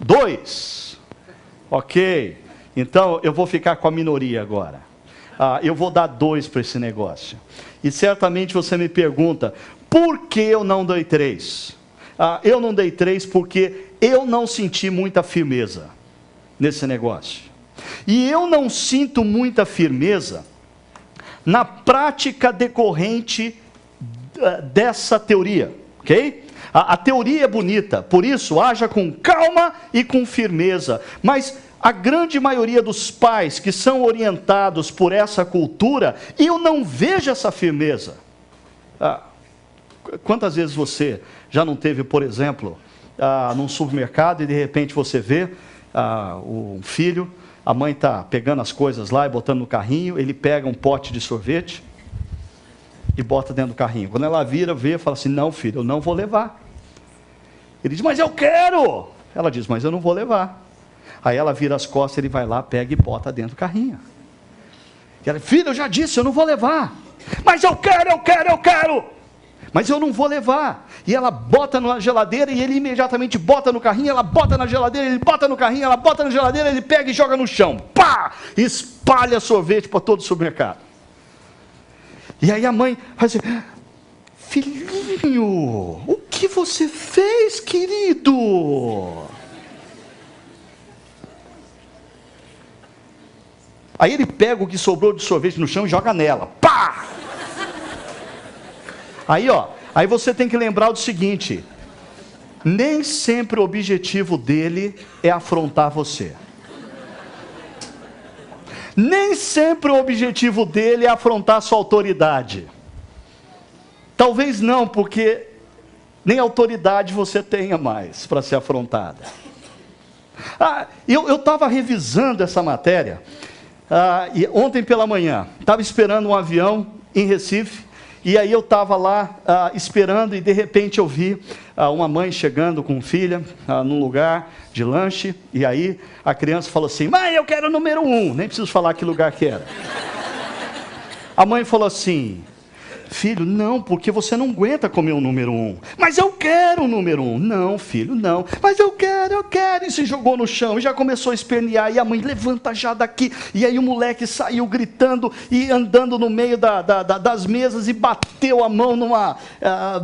2. Ok. Então, eu vou ficar com a minoria agora. Eu vou dar 2 para esse negócio. E certamente você me pergunta: por que eu não dei 3? Eu não dei 3 porque eu não senti muita firmeza nesse negócio. E eu não sinto muita firmeza na prática decorrente dessa teoria, ok? A teoria é bonita, por isso haja com calma e com firmeza. Mas a grande maioria dos pais que são orientados por essa cultura, eu não vejo essa firmeza. Quantas vezes você já não teve, por exemplo, num supermercado e de repente você vê um filho, a mãe está pegando as coisas lá e botando no carrinho, ele pega um pote de sorvete e bota dentro do carrinho. Quando ela vê, fala assim: não, filho, eu não vou levar. Ele diz: mas eu quero. Ela diz: mas eu não vou levar. Aí ela vira as costas, ele vai lá, pega e bota dentro do carrinho. E ela: filho, eu já disse, eu não vou levar. Mas eu quero. Mas eu não vou levar. E ela bota na geladeira e ele imediatamente bota no carrinho, ela bota na geladeira, ele bota no carrinho, ela bota na geladeira, ele pega e joga no chão. Pá! Espalha sorvete para todo o supermercado. E aí a mãe faz assim: filhinho, o que você fez, querido? Aí ele pega o que sobrou de sorvete no chão e joga nela. Pá! Aí você tem que lembrar do seguinte: nem sempre o objetivo dele é afrontar você. Nem sempre o objetivo dele é afrontar sua autoridade. Talvez não, porque nem autoridade você tenha mais para ser afrontada. Eu estava revisando essa matéria, e ontem pela manhã, estava esperando um avião em Recife, e aí eu estava lá esperando, e de repente eu vi uma mãe chegando com filha num lugar de lanche, e aí a criança falou assim: mãe, eu quero o número 1, nem preciso falar que lugar que era. A mãe falou assim: filho, não, porque você não aguenta comer o número 1. Mas eu quero o número 1. Não, filho, não. Mas eu quero. E se jogou no chão e já começou a espernear. E a mãe: levanta já daqui. E aí o moleque saiu gritando e andando no meio das mesas e bateu a mão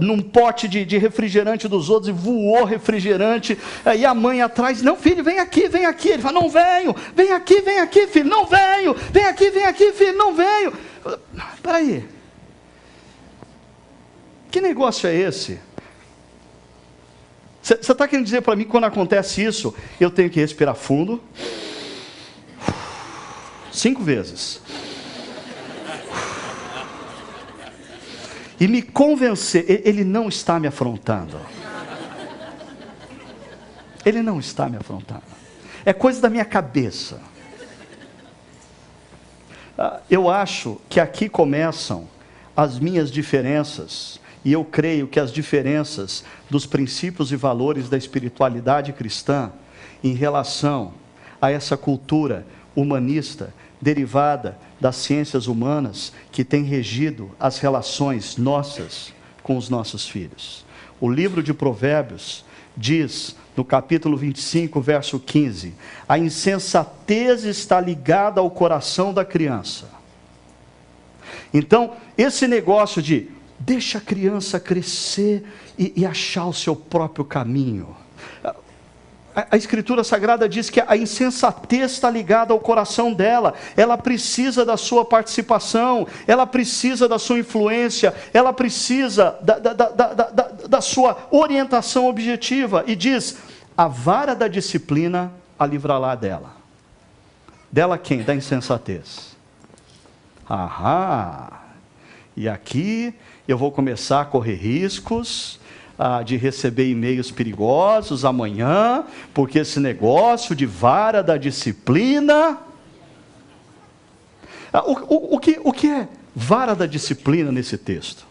num pote de refrigerante dos outros e voou refrigerante. E a mãe atrás: não, filho, vem aqui. Ele fala: não venho. Vem aqui, filho, não venho. Vem aqui, filho, não venho. Espera aí. que negócio é esse? Você está querendo dizer para mim que quando acontece isso, eu tenho que respirar fundo? 5 vezes. E me convencer, ele não está me afrontando. Ele não está me afrontando. É coisa da minha cabeça. Eu acho que aqui começam as minhas diferenças, e eu creio que as diferenças dos princípios e valores da espiritualidade cristã em relação a essa cultura humanista derivada das ciências humanas que tem regido as relações nossas com os nossos filhos. O livro de Provérbios diz, no capítulo 25, verso 15, a insensatez está ligada ao coração da criança. Então, esse negócio de deixa a criança crescer e achar o seu próprio caminho. A Escritura Sagrada diz que a insensatez está ligada ao coração dela. Ela precisa da sua participação, ela precisa da sua influência, ela precisa da sua orientação objetiva. E diz, a vara da disciplina a livrará dela. Dela quem? Da insensatez. Ahá! E aqui eu vou começar a correr riscos de receber e-mails perigosos amanhã, porque esse negócio de vara da disciplina... O que é vara da disciplina nesse texto?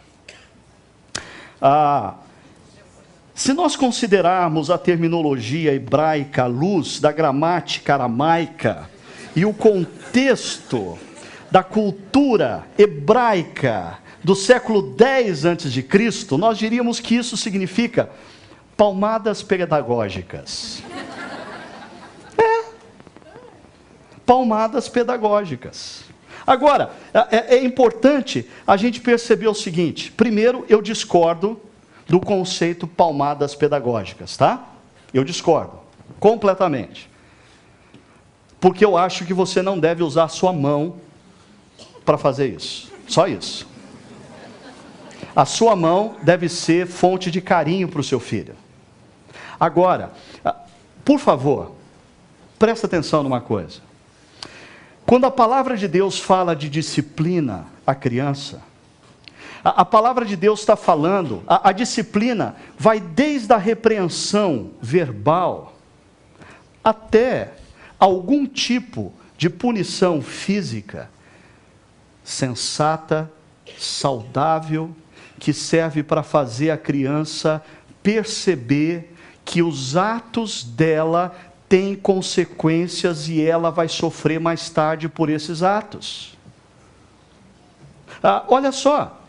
Se nós considerarmos a terminologia hebraica à luz da gramática aramaica e o contexto da cultura hebraica do século X a.C., nós diríamos que isso significa palmadas pedagógicas. Palmadas pedagógicas. Agora, é importante a gente perceber o seguinte. Primeiro, eu discordo do conceito palmadas pedagógicas, tá? Eu discordo, completamente. Porque eu acho que você não deve usar a sua mão para fazer isso. Só isso. A sua mão deve ser fonte de carinho para o seu filho. Agora, por favor, presta atenção numa coisa. Quando a palavra de Deus fala de disciplina à criança, a palavra de Deus está falando, a disciplina vai desde a repreensão verbal até algum tipo de punição física, sensata, saudável, que serve para fazer a criança perceber que os atos dela têm consequências e ela vai sofrer mais tarde por esses atos. Olha só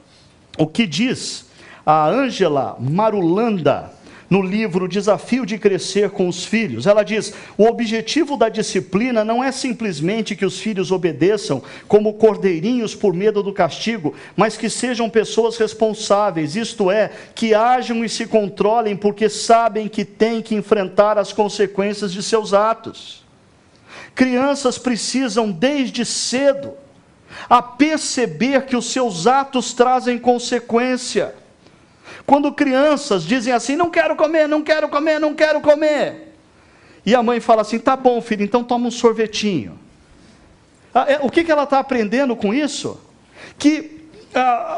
o que diz a Ângela Marulanda no livro Desafio de Crescer com os Filhos. Ela diz, o objetivo da disciplina não é simplesmente que os filhos obedeçam como cordeirinhos por medo do castigo, mas que sejam pessoas responsáveis, isto é, que ajam e se controlem porque sabem que têm que enfrentar as consequências de seus atos. Crianças precisam desde cedo a perceber que os seus atos trazem consequência. Quando crianças dizem assim, não quero comer, não quero comer, não quero comer. E a mãe fala assim, tá bom filho, então toma um sorvetinho. O que ela está aprendendo com isso? Que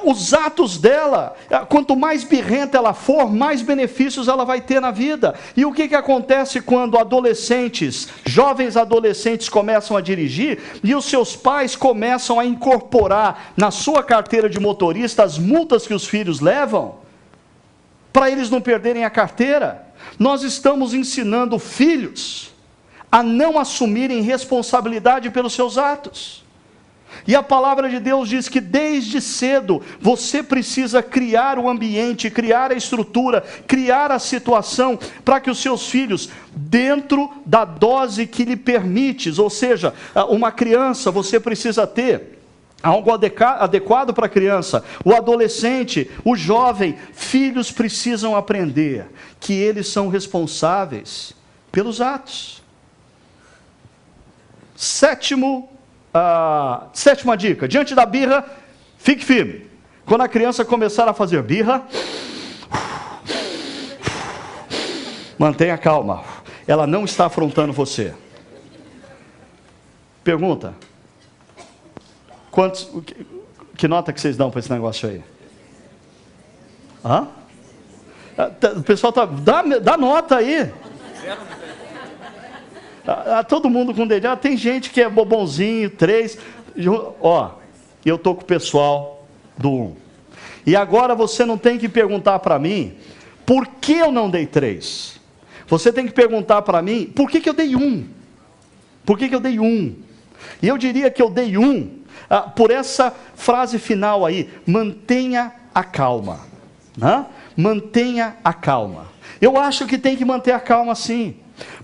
os atos dela, quanto mais birrenta ela for, mais benefícios ela vai ter na vida. E o que acontece quando adolescentes, jovens adolescentes começam a dirigir e os seus pais começam a incorporar na sua carteira de motorista as multas que os filhos levam? Para eles não perderem a carteira, nós estamos ensinando filhos a não assumirem responsabilidade pelos seus atos. E a palavra de Deus diz que desde cedo você precisa criar o ambiente, criar a estrutura, criar a situação para que os seus filhos, dentro da dose que lhe permites, ou seja, uma criança, você precisa ter algo adequado para a criança, o adolescente, o jovem, filhos precisam aprender que eles são responsáveis pelos atos. Sétima dica, diante da birra, fique firme. Quando a criança começar a fazer birra, mantenha calma. Ela não está afrontando você. Pergunta. Que nota que vocês dão para esse negócio aí? Hã? O pessoal dá nota aí. Todo mundo com dedinho. Tem gente que é bobãozinho, 3. Ó, eu estou com o pessoal do 1. E agora você não tem que perguntar para mim por que eu não dei 3. Você tem que perguntar para mim por que eu dei 1. Por que eu dei 1? E eu diria que eu dei 1 por essa frase final aí: mantenha a calma. Né? Mantenha a calma. Eu acho que tem que manter a calma sim,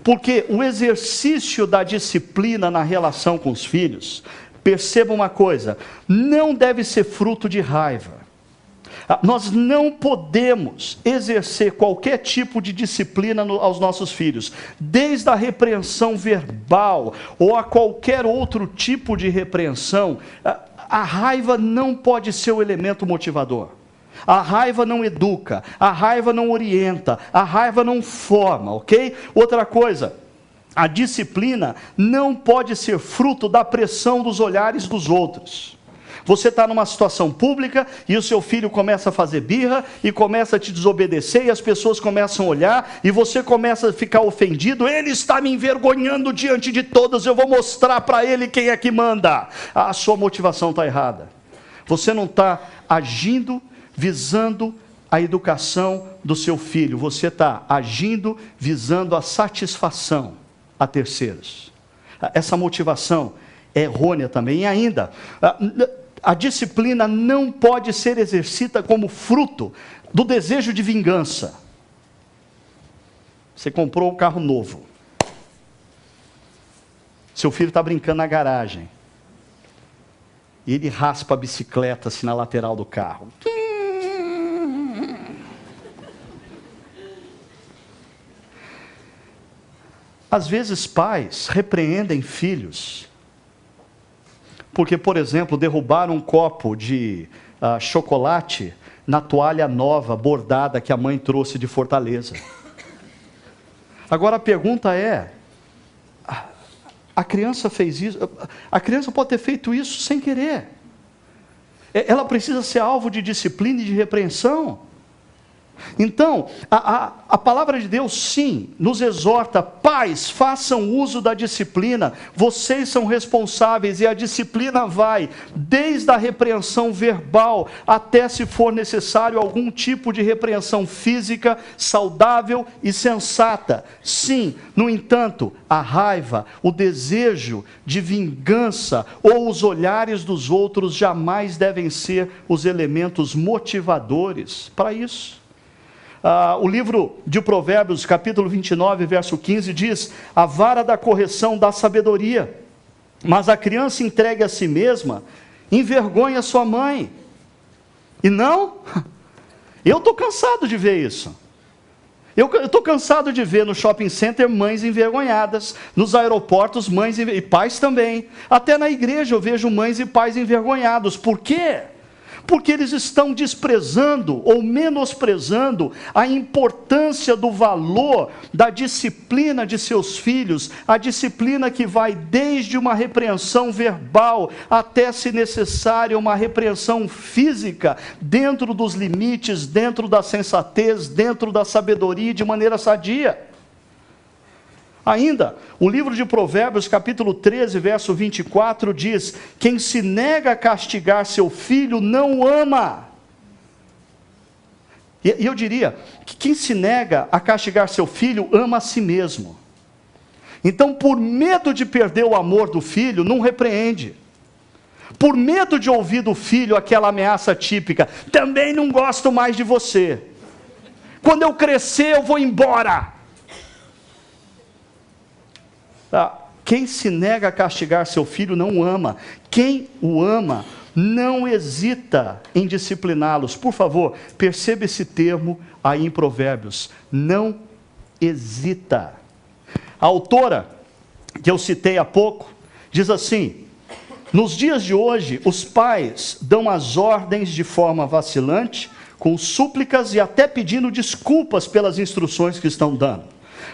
porque o exercício da disciplina na relação com os filhos, perceba uma coisa, não deve ser fruto de raiva. Nós não podemos exercer qualquer tipo de disciplina aos nossos filhos, desde a repreensão verbal ou a qualquer outro tipo de repreensão. A raiva não pode ser o elemento motivador. A raiva não educa, a raiva não orienta, a raiva não forma, ok? Outra coisa, a disciplina não pode ser fruto da pressão dos olhares dos outros. Você está numa situação pública e o seu filho começa a fazer birra e começa a te desobedecer e as pessoas começam a olhar e você começa a ficar ofendido. Ele está me envergonhando diante de todos, eu vou mostrar para ele quem é que manda. A sua motivação está errada. Você não está agindo visando a educação do seu filho. Você está agindo visando a satisfação a terceiros. Essa motivação é errônea também. E ainda, a disciplina não pode ser exercida como fruto do desejo de vingança. Você comprou um carro novo. Seu filho está brincando na garagem. E ele raspa a bicicleta assim na lateral do carro. Às vezes pais repreendem filhos porque, por exemplo, derrubaram um copo de chocolate na toalha nova, bordada, que a mãe trouxe de Fortaleza. Agora a pergunta é, a criança fez isso, a criança pode ter feito isso sem querer. Ela precisa ser alvo de disciplina e de repreensão. Então, a palavra de Deus sim, nos exorta: pais, façam uso da disciplina, vocês são responsáveis, e a disciplina vai desde a repreensão verbal, até, se for necessário, algum tipo de repreensão física, saudável e sensata. Sim, no entanto, a raiva, o desejo de vingança, ou os olhares dos outros, jamais devem ser os elementos motivadores para isso. O livro de Provérbios, capítulo 29, verso 15, diz: a vara da correção dá sabedoria, mas a criança entregue a si mesma envergonha sua mãe. E não? Eu estou cansado de ver isso. Eu estou cansado de ver no shopping center mães envergonhadas, nos aeroportos mães e pais também. Até na igreja eu vejo mães e pais envergonhados. Por quê? Porque eles estão desprezando ou menosprezando a importância do valor da disciplina de seus filhos, a disciplina que vai desde uma repreensão verbal até, se necessário, uma repreensão física, dentro dos limites, dentro da sensatez, dentro da sabedoria, de maneira sadia. Ainda, o livro de Provérbios, capítulo 13, verso 24, diz: quem se nega a castigar seu filho não o ama. E eu diria que quem se nega a castigar seu filho ama a si mesmo. Então, por medo de perder o amor do filho, não repreende. Por medo de ouvir do filho aquela ameaça típica: também não gosto mais de você. Quando eu crescer, eu vou embora. Quem se nega a castigar seu filho não o ama. Quem o ama não hesita em discipliná-los. Por favor, perceba esse termo aí em Provérbios: não hesita. A autora que eu citei há pouco diz assim: Nos dias de hoje, os pais dão as ordens de forma vacilante, com súplicas e até pedindo desculpas pelas instruções que estão dando.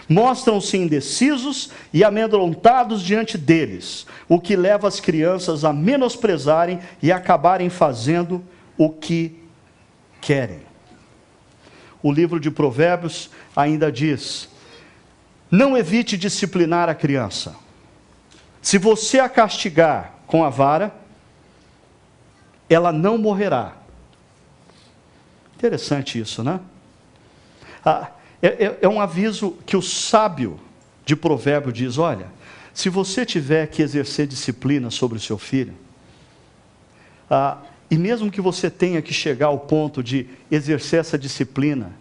Mostram-se indecisos e amedrontados diante deles, o que leva as crianças a menosprezarem e acabarem fazendo o que querem. O livro de Provérbios ainda diz: não evite disciplinar a criança. Se você a castigar com a vara, ela não morrerá. Interessante isso, né? É um aviso que o sábio de Provérbio diz: olha, se você tiver que exercer disciplina sobre o seu filho, e mesmo que você tenha que chegar ao ponto de exercer essa disciplina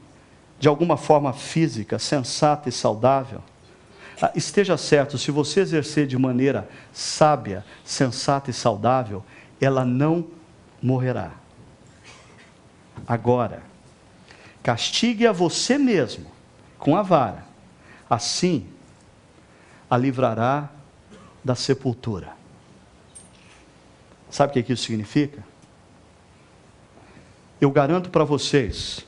de alguma forma física, sensata e saudável, esteja certo, se você exercer de maneira sábia, sensata e saudável, ela não morrerá. Agora, castigue a você mesmo com a vara, assim a livrará da sepultura. Sabe o que isso significa? Eu garanto para vocês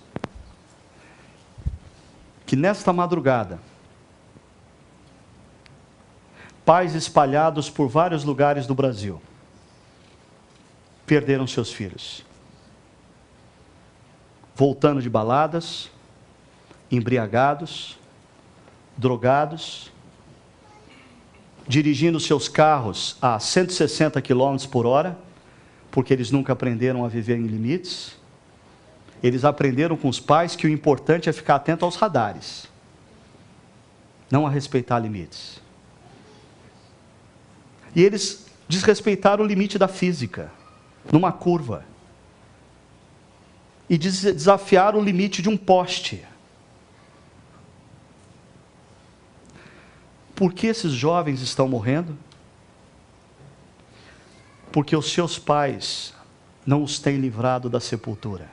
que nesta madrugada, pais espalhados por vários lugares do Brasil perderam seus filhos, voltando de baladas, embriagados, drogados, dirigindo seus carros a 160 km por hora, porque eles nunca aprenderam a viver em limites. Eles aprenderam com os pais que o importante é ficar atento aos radares, não a respeitar limites. E eles desrespeitaram o limite da física, numa curva. E desafiaram o limite de um poste. Por que esses jovens estão morrendo? Porque os seus pais não os têm livrado da sepultura.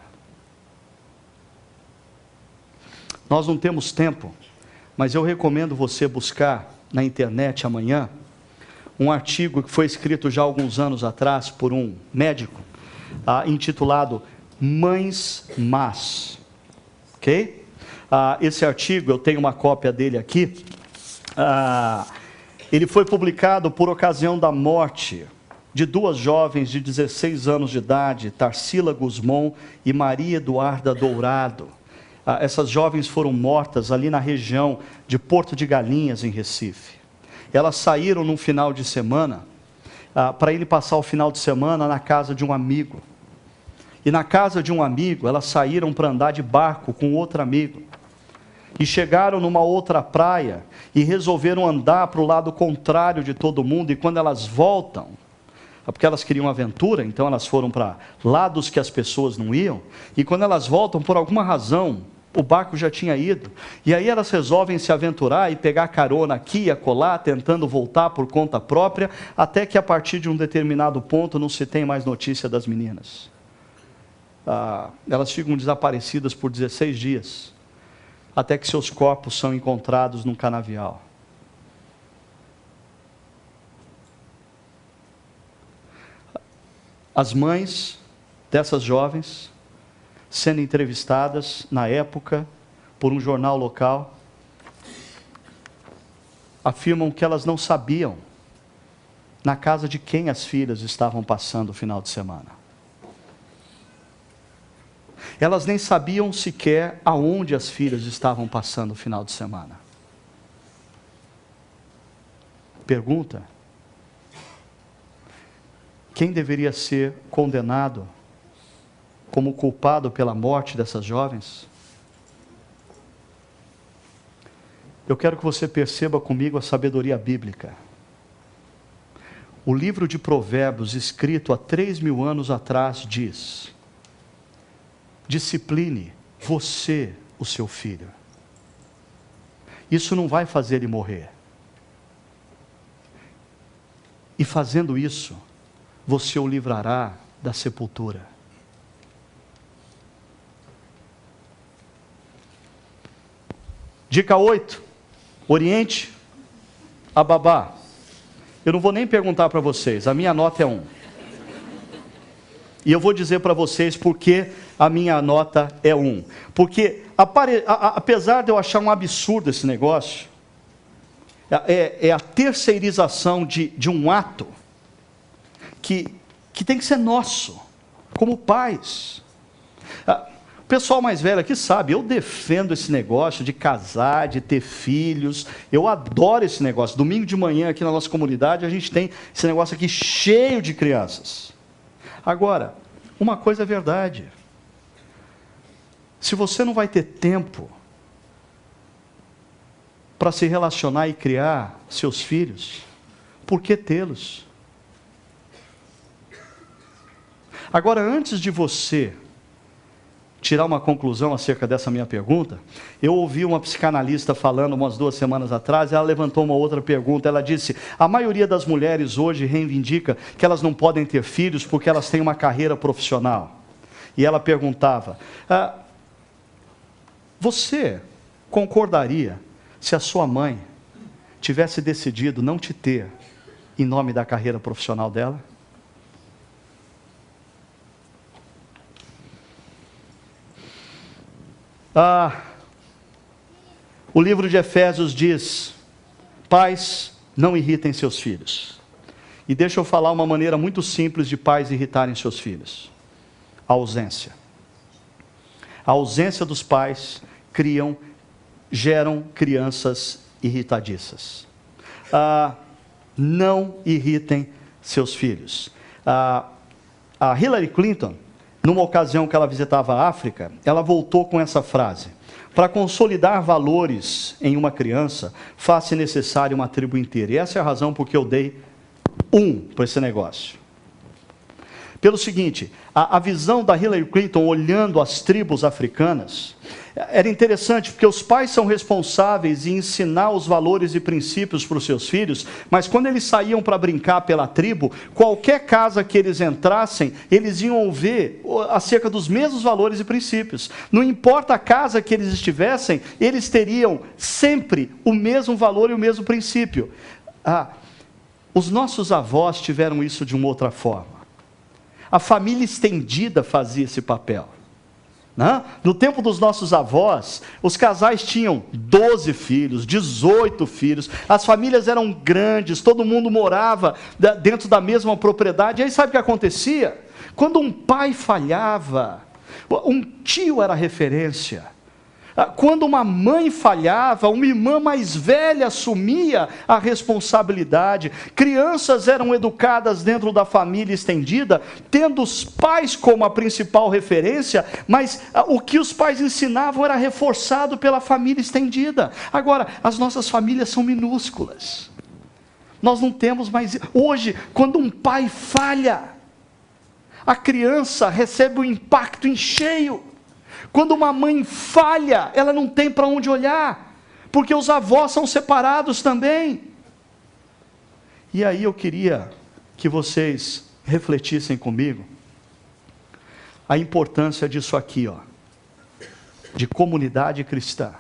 Nós não temos tempo, mas eu recomendo você buscar na internet amanhã um artigo que foi escrito já há alguns anos atrás por um médico, intitulado Mães Más. Ok? Esse artigo, eu tenho uma cópia dele aqui. Ele foi publicado por ocasião da morte de duas jovens de 16 anos de idade, Tarsila Guzmão e Maria Eduarda Dourado. Essas jovens foram mortas ali na região de Porto de Galinhas, em Recife. Elas saíram num final de semana, para ele passar o final de semana na casa de um amigo. E na casa de um amigo, elas saíram para andar de barco com outro amigo. E chegaram numa outra praia e resolveram andar para o lado contrário de todo mundo. E quando elas voltam, porque elas queriam aventura, então elas foram para lados que as pessoas não iam. E quando elas voltam, por alguma razão, o barco já tinha ido. E aí elas resolvem se aventurar e pegar carona aqui e acolá, tentando voltar por conta própria, até que a partir de um determinado ponto não se tem mais notícia das meninas. Elas ficam desaparecidas por 16 dias, até que seus corpos são encontrados num canavial. As mães dessas jovens, sendo entrevistadas na época por um jornal local, afirmam que elas não sabiam na casa de quem as filhas estavam passando o final de semana. Elas nem sabiam sequer aonde as filhas estavam passando o final de semana. Pergunta: quem deveria ser condenado como culpado pela morte dessas jovens? Eu quero que você perceba comigo a sabedoria bíblica. O livro de Provérbios, escrito há 3.000 anos atrás, diz: discipline você o seu filho. Isso não vai fazer ele morrer. E fazendo isso, você o livrará da sepultura. Dica 8. Oriente a babá. Eu não vou nem perguntar para vocês, a minha nota é 1. E eu vou dizer para vocês por que a minha nota é 1. Porque, apesar de eu achar um absurdo esse negócio, é a terceirização de um ato que tem que ser nosso, como pais. O pessoal mais velho aqui sabe, eu defendo esse negócio de casar, de ter filhos, eu adoro esse negócio. Domingo de manhã aqui na nossa comunidade a gente tem esse negócio aqui cheio de crianças. Agora, uma coisa é verdade, se você não vai ter tempo para se relacionar e criar seus filhos, por que tê-los? Agora, antes de você tirar uma conclusão acerca dessa minha pergunta, eu ouvi uma psicanalista falando umas 2 semanas atrás, ela levantou uma outra pergunta, ela disse, a maioria das mulheres hoje reivindica que elas não podem ter filhos porque elas têm uma carreira profissional. E ela perguntava, você concordaria se a sua mãe tivesse decidido não te ter em nome da carreira profissional dela? O livro de Efésios diz, pais, não irritem seus filhos. E deixa eu falar uma maneira muito simples de pais irritarem seus filhos. A ausência. A ausência dos pais geram crianças irritadiças. Não irritem seus filhos. A Hillary Clinton, numa ocasião que ela visitava a África, ela voltou com essa frase, para consolidar valores em uma criança, faz-se necessário uma tribo inteira. E essa é a razão porque eu dei 1 para esse negócio. Pelo seguinte, a visão da Hillary Clinton olhando as tribos africanas, era interessante, porque os pais são responsáveis em ensinar os valores e princípios para os seus filhos, mas quando eles saíam para brincar pela tribo, qualquer casa que eles entrassem, eles iam ver acerca dos mesmos valores e princípios. Não importa a casa que eles estivessem, eles teriam sempre o mesmo valor e o mesmo princípio. Os nossos avós tiveram isso de uma outra forma. A família estendida fazia esse papel. No tempo dos nossos avós, os casais tinham 12 filhos, 18 filhos, as famílias eram grandes, todo mundo morava dentro da mesma propriedade. E aí sabe o que acontecia? Quando um pai falhava, um tio era referência. Quando uma mãe falhava, uma irmã mais velha assumia a responsabilidade. Crianças eram educadas dentro da família estendida, tendo os pais como a principal referência, mas o que os pais ensinavam era reforçado pela família estendida. Agora, as nossas famílias são minúsculas. Nós não temos mais... Hoje, quando um pai falha, a criança recebe o impacto em cheio. Quando uma mãe falha, ela não tem para onde olhar, porque os avós são separados também. E aí eu queria que vocês refletissem comigo a importância disso aqui, de comunidade cristã,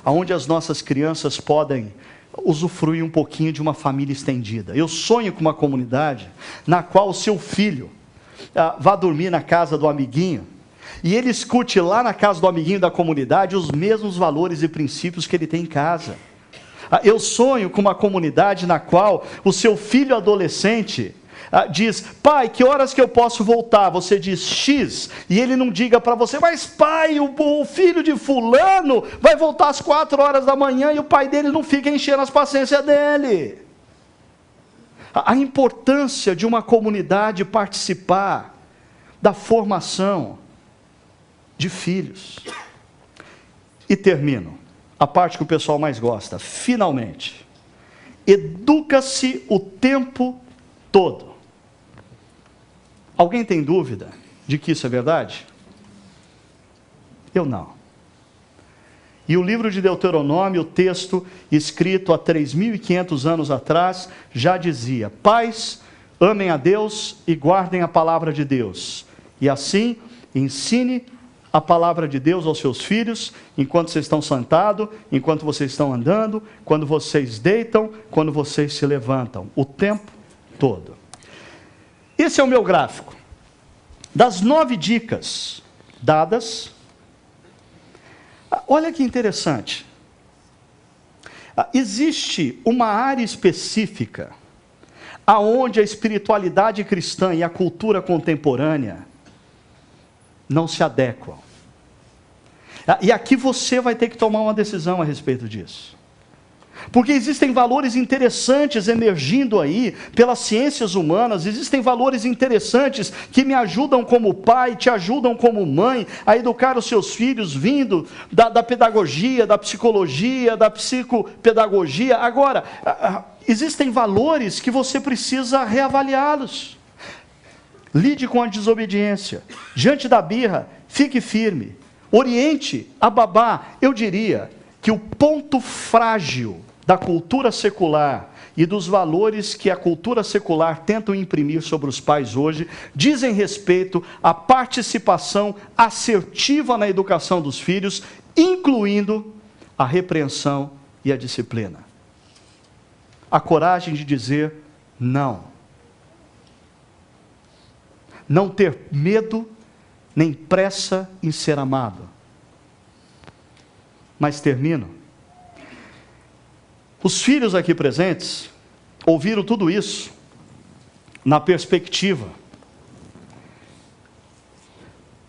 aonde as nossas crianças podem usufruir um pouquinho de uma família estendida. Eu sonho com uma comunidade na qual o seu filho vá dormir na casa do amiguinho, e ele escute lá na casa do amiguinho da comunidade os mesmos valores e princípios que ele tem em casa. Eu sonho com uma comunidade na qual o seu filho adolescente diz, pai, que horas que eu posso voltar? Você diz X, e ele não diga para você, mas pai, o filho de fulano vai voltar às 4 horas da manhã, e o pai dele não fica enchendo as paciências dele. A importância de uma comunidade participar da formação de filhos. E termino, a parte que o pessoal mais gosta, finalmente, educa-se o tempo todo. Alguém tem dúvida de que isso é verdade? Eu não. E o livro de Deuteronômio, o texto escrito há 3.500 anos atrás, já dizia, pais, amem a Deus e guardem a palavra de Deus, e assim ensine a palavra de Deus aos seus filhos, enquanto vocês estão sentados, enquanto vocês estão andando, quando vocês deitam, quando vocês se levantam, o tempo todo. Esse é o meu gráfico. Das 9 dicas dadas, olha que interessante. Existe uma área específica aonde a espiritualidade cristã e a cultura contemporânea não se adequam. E aqui você vai ter que tomar uma decisão a respeito disso. Porque existem valores interessantes emergindo aí pelas ciências humanas, existem valores interessantes que me ajudam como pai, te ajudam como mãe a educar os seus filhos vindo da pedagogia, da psicologia, da psicopedagogia. Agora, existem valores que você precisa reavaliá-los. Lide com a desobediência. Diante da birra, fique firme. Oriente a babá. Eu diria que o ponto frágil da cultura secular e dos valores que a cultura secular tenta imprimir sobre os pais hoje, dizem respeito à participação assertiva na educação dos filhos, incluindo a repreensão e a disciplina. A coragem de dizer não. Não ter medo nem pressa em ser amado. Mas termino. Os filhos aqui presentes ouviram tudo isso na perspectiva.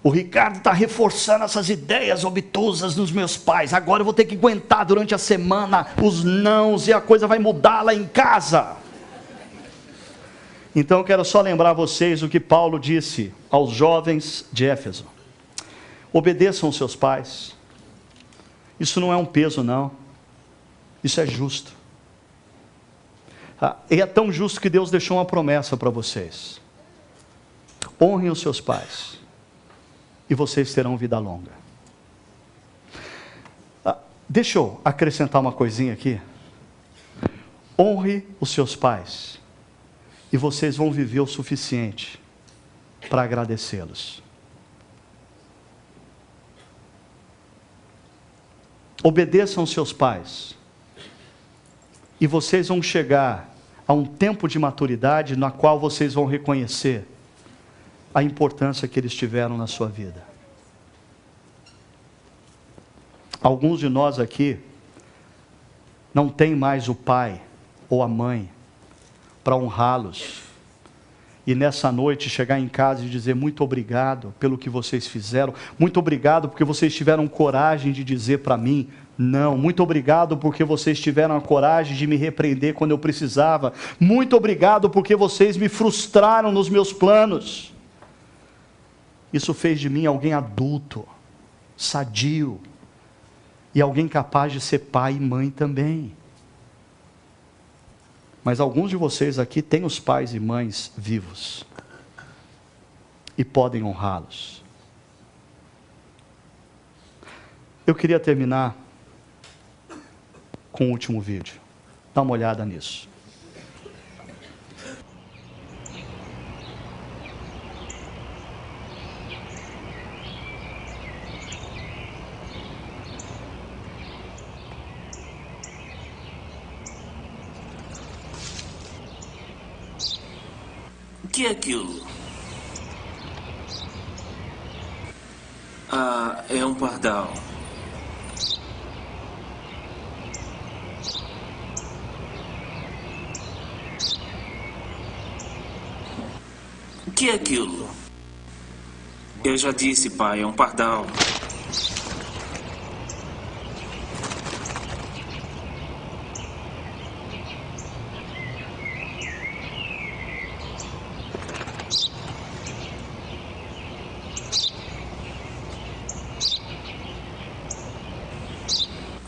O Ricardo está reforçando essas ideias obtusas nos meus pais. Agora eu vou ter que aguentar durante a semana os nãos e a coisa vai mudar lá em casa. Então eu quero só lembrar vocês o que Paulo disse aos jovens de Éfeso. Obedeçam aos seus pais. Isso não é um peso, não. Isso é justo. E é tão justo que Deus deixou uma promessa para vocês. Honrem os seus pais. E vocês terão vida longa. Deixa eu acrescentar uma coisinha aqui. Honre os seus pais. E vocês vão viver o suficiente para agradecê-los. Obedeçam aos seus pais. E vocês vão chegar a um tempo de maturidade na qual vocês vão reconhecer a importância que eles tiveram na sua vida. Alguns de nós aqui não tem mais o pai ou a mãe para honrá-los. E nessa noite chegar em casa e dizer muito obrigado pelo que vocês fizeram. Muito obrigado porque vocês tiveram coragem de dizer para mim não. Muito obrigado porque vocês tiveram a coragem de me repreender quando eu precisava. Muito obrigado porque vocês me frustraram nos meus planos. Isso fez de mim alguém adulto, sadio. E alguém capaz de ser pai e mãe também. Mas alguns de vocês aqui têm os pais e mães vivos. E podem honrá-los. Eu queria terminar com o último vídeo. Dá uma olhada nisso. O que é aquilo? É um pardal. O que é aquilo? Eu já disse, pai, é um pardal.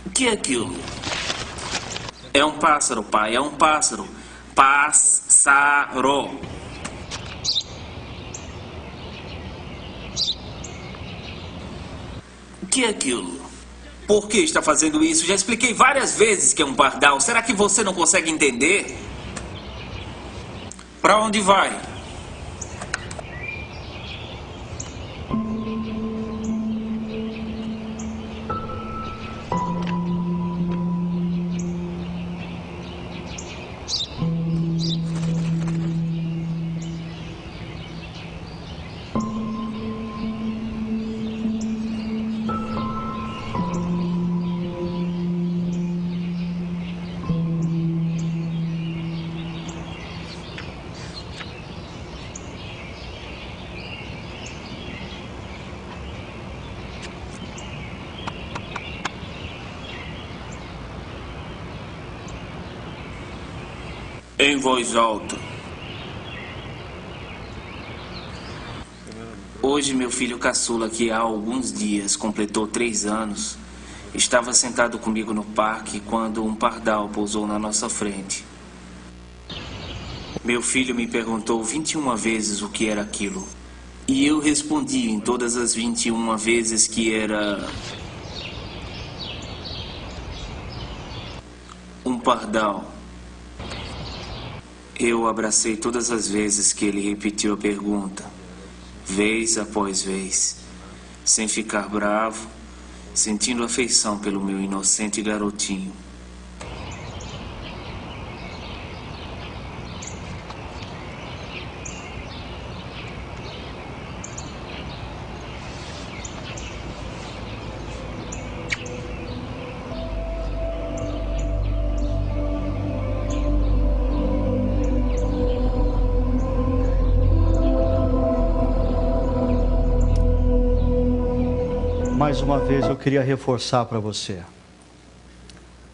O que é aquilo? É um pássaro, pai, é um pássaro. Pássaro. O que é aquilo? Por que está fazendo isso? Já expliquei várias vezes que é um pardal. Será que você não consegue entender? Para onde vai? em voz alta. Hoje meu filho caçula, que há alguns dias completou 3 anos, estava sentado comigo no parque quando um pardal pousou na nossa frente. Meu filho me perguntou 21 vezes o que era aquilo. E eu respondi em todas as 21 vezes que era um pardal. Eu abracei todas as vezes que ele repetiu a pergunta, vez após vez, sem ficar bravo, sentindo afeição pelo meu inocente garotinho. Mais uma vez eu queria reforçar para você.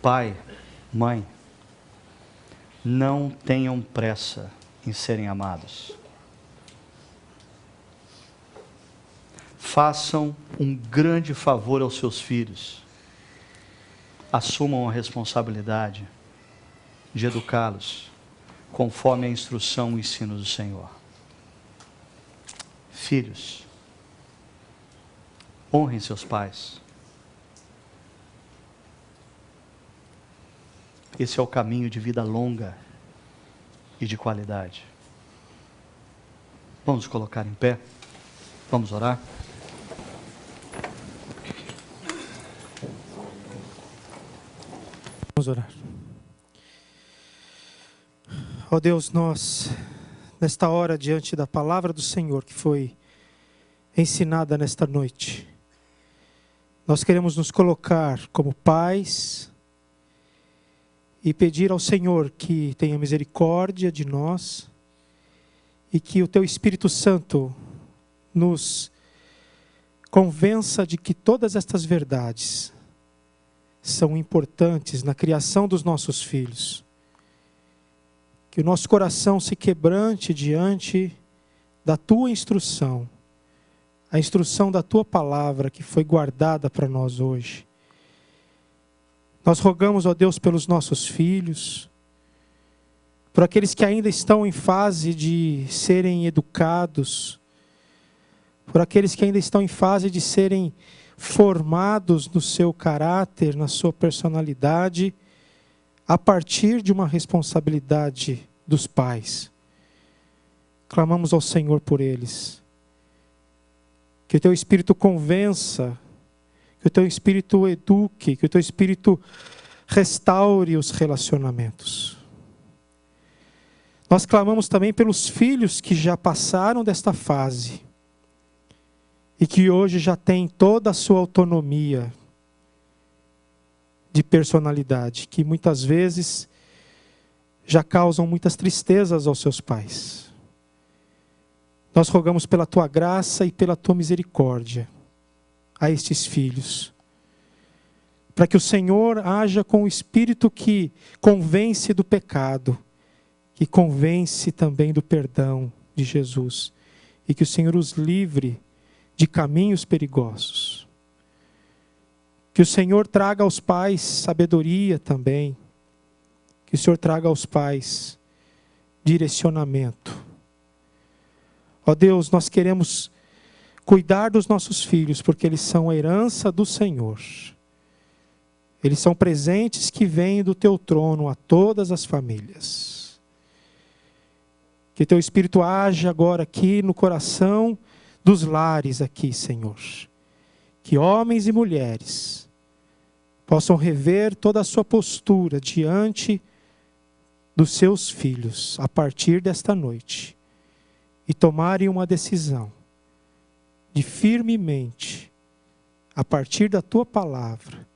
Pai, mãe, não tenham pressa em serem amados. Façam um grande favor aos seus filhos. Assumam a responsabilidade de educá-los conforme a instrução e o ensino do Senhor. Filhos, honrem seus pais. Esse é o caminho de vida longa e de qualidade. Vamos nos colocar em pé. Vamos orar. Vamos orar. Ó Deus, nós, nesta hora, diante da palavra do Senhor que foi ensinada nesta noite, nós queremos nos colocar como pais e pedir ao Senhor que tenha misericórdia de nós e que o Teu Espírito Santo nos convença de que todas estas verdades são importantes na criação dos nossos filhos. Que o nosso coração se quebrante diante da Tua instrução, a instrução da Tua palavra que foi guardada para nós hoje. Nós rogamos, ó Deus, pelos nossos filhos, por aqueles que ainda estão em fase de serem educados, por aqueles que ainda estão em fase de serem formados no seu caráter, na sua personalidade, a partir de uma responsabilidade dos pais. Clamamos ao Senhor por eles. Que o Teu Espírito convença, que o Teu Espírito eduque, que o Teu Espírito restaure os relacionamentos. Nós clamamos também pelos filhos que já passaram desta fase e que hoje já têm toda a sua autonomia de personalidade, que muitas vezes já causam muitas tristezas aos seus pais. Nós rogamos pela Tua graça e pela Tua misericórdia a estes filhos, para que o Senhor haja com o Espírito que convence do pecado, que convence também do perdão de Jesus, e que o Senhor os livre de caminhos perigosos. Que o Senhor traga aos pais sabedoria também, que o Senhor traga aos pais direcionamento. Ó Deus, nós queremos cuidar dos nossos filhos, porque eles são a herança do Senhor. Eles são presentes que vêm do Teu trono a todas as famílias. Que Teu Espírito haja agora aqui no coração dos lares aqui, Senhor. Que homens e mulheres possam rever toda a sua postura diante dos seus filhos a partir desta noite e tomarem uma decisão de firmemente, a partir da Tua palavra,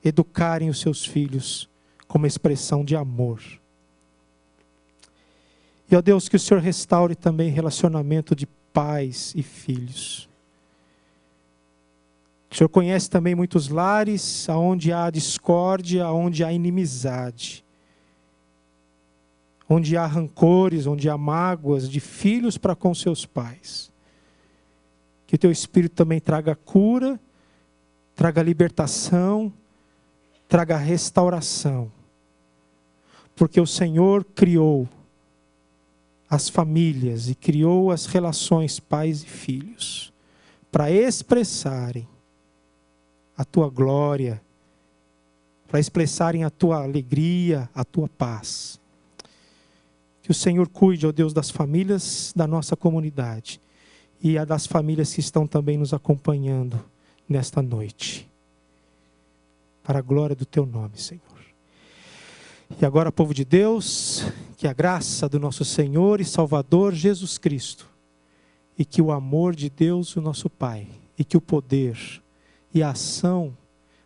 educarem os seus filhos como expressão de amor. E, ó Deus, que o Senhor restaure também relacionamento de pais e filhos. O Senhor conhece também muitos lares onde há discórdia, onde há inimizade, onde há rancores, onde há mágoas de filhos para com seus pais. Que o teu Espírito também traga cura, traga libertação, traga restauração. Porque o Senhor criou as famílias e criou as relações pais e filhos para expressarem a tua glória, para expressarem a tua alegria, a tua paz. Que o Senhor cuide, ó Deus, das famílias da nossa comunidade e a das famílias que estão também nos acompanhando nesta noite. Para a glória do teu nome, Senhor. E agora, povo de Deus, que a graça do nosso Senhor e Salvador Jesus Cristo, e que o amor de Deus, o nosso Pai, e que o poder e a ação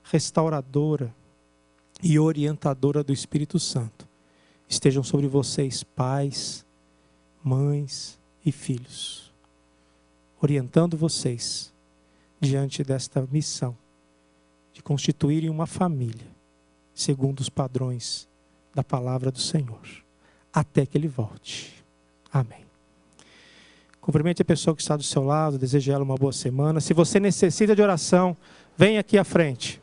restauradora e orientadora do Espírito Santo estejam sobre vocês, pais, mães e filhos, orientando vocês diante desta missão de constituírem uma família segundo os padrões da palavra do Senhor, até que Ele volte. Amém. Cumprimente a pessoa que está do seu lado, deseje a ela uma boa semana. Se você necessita de oração, vem aqui à frente.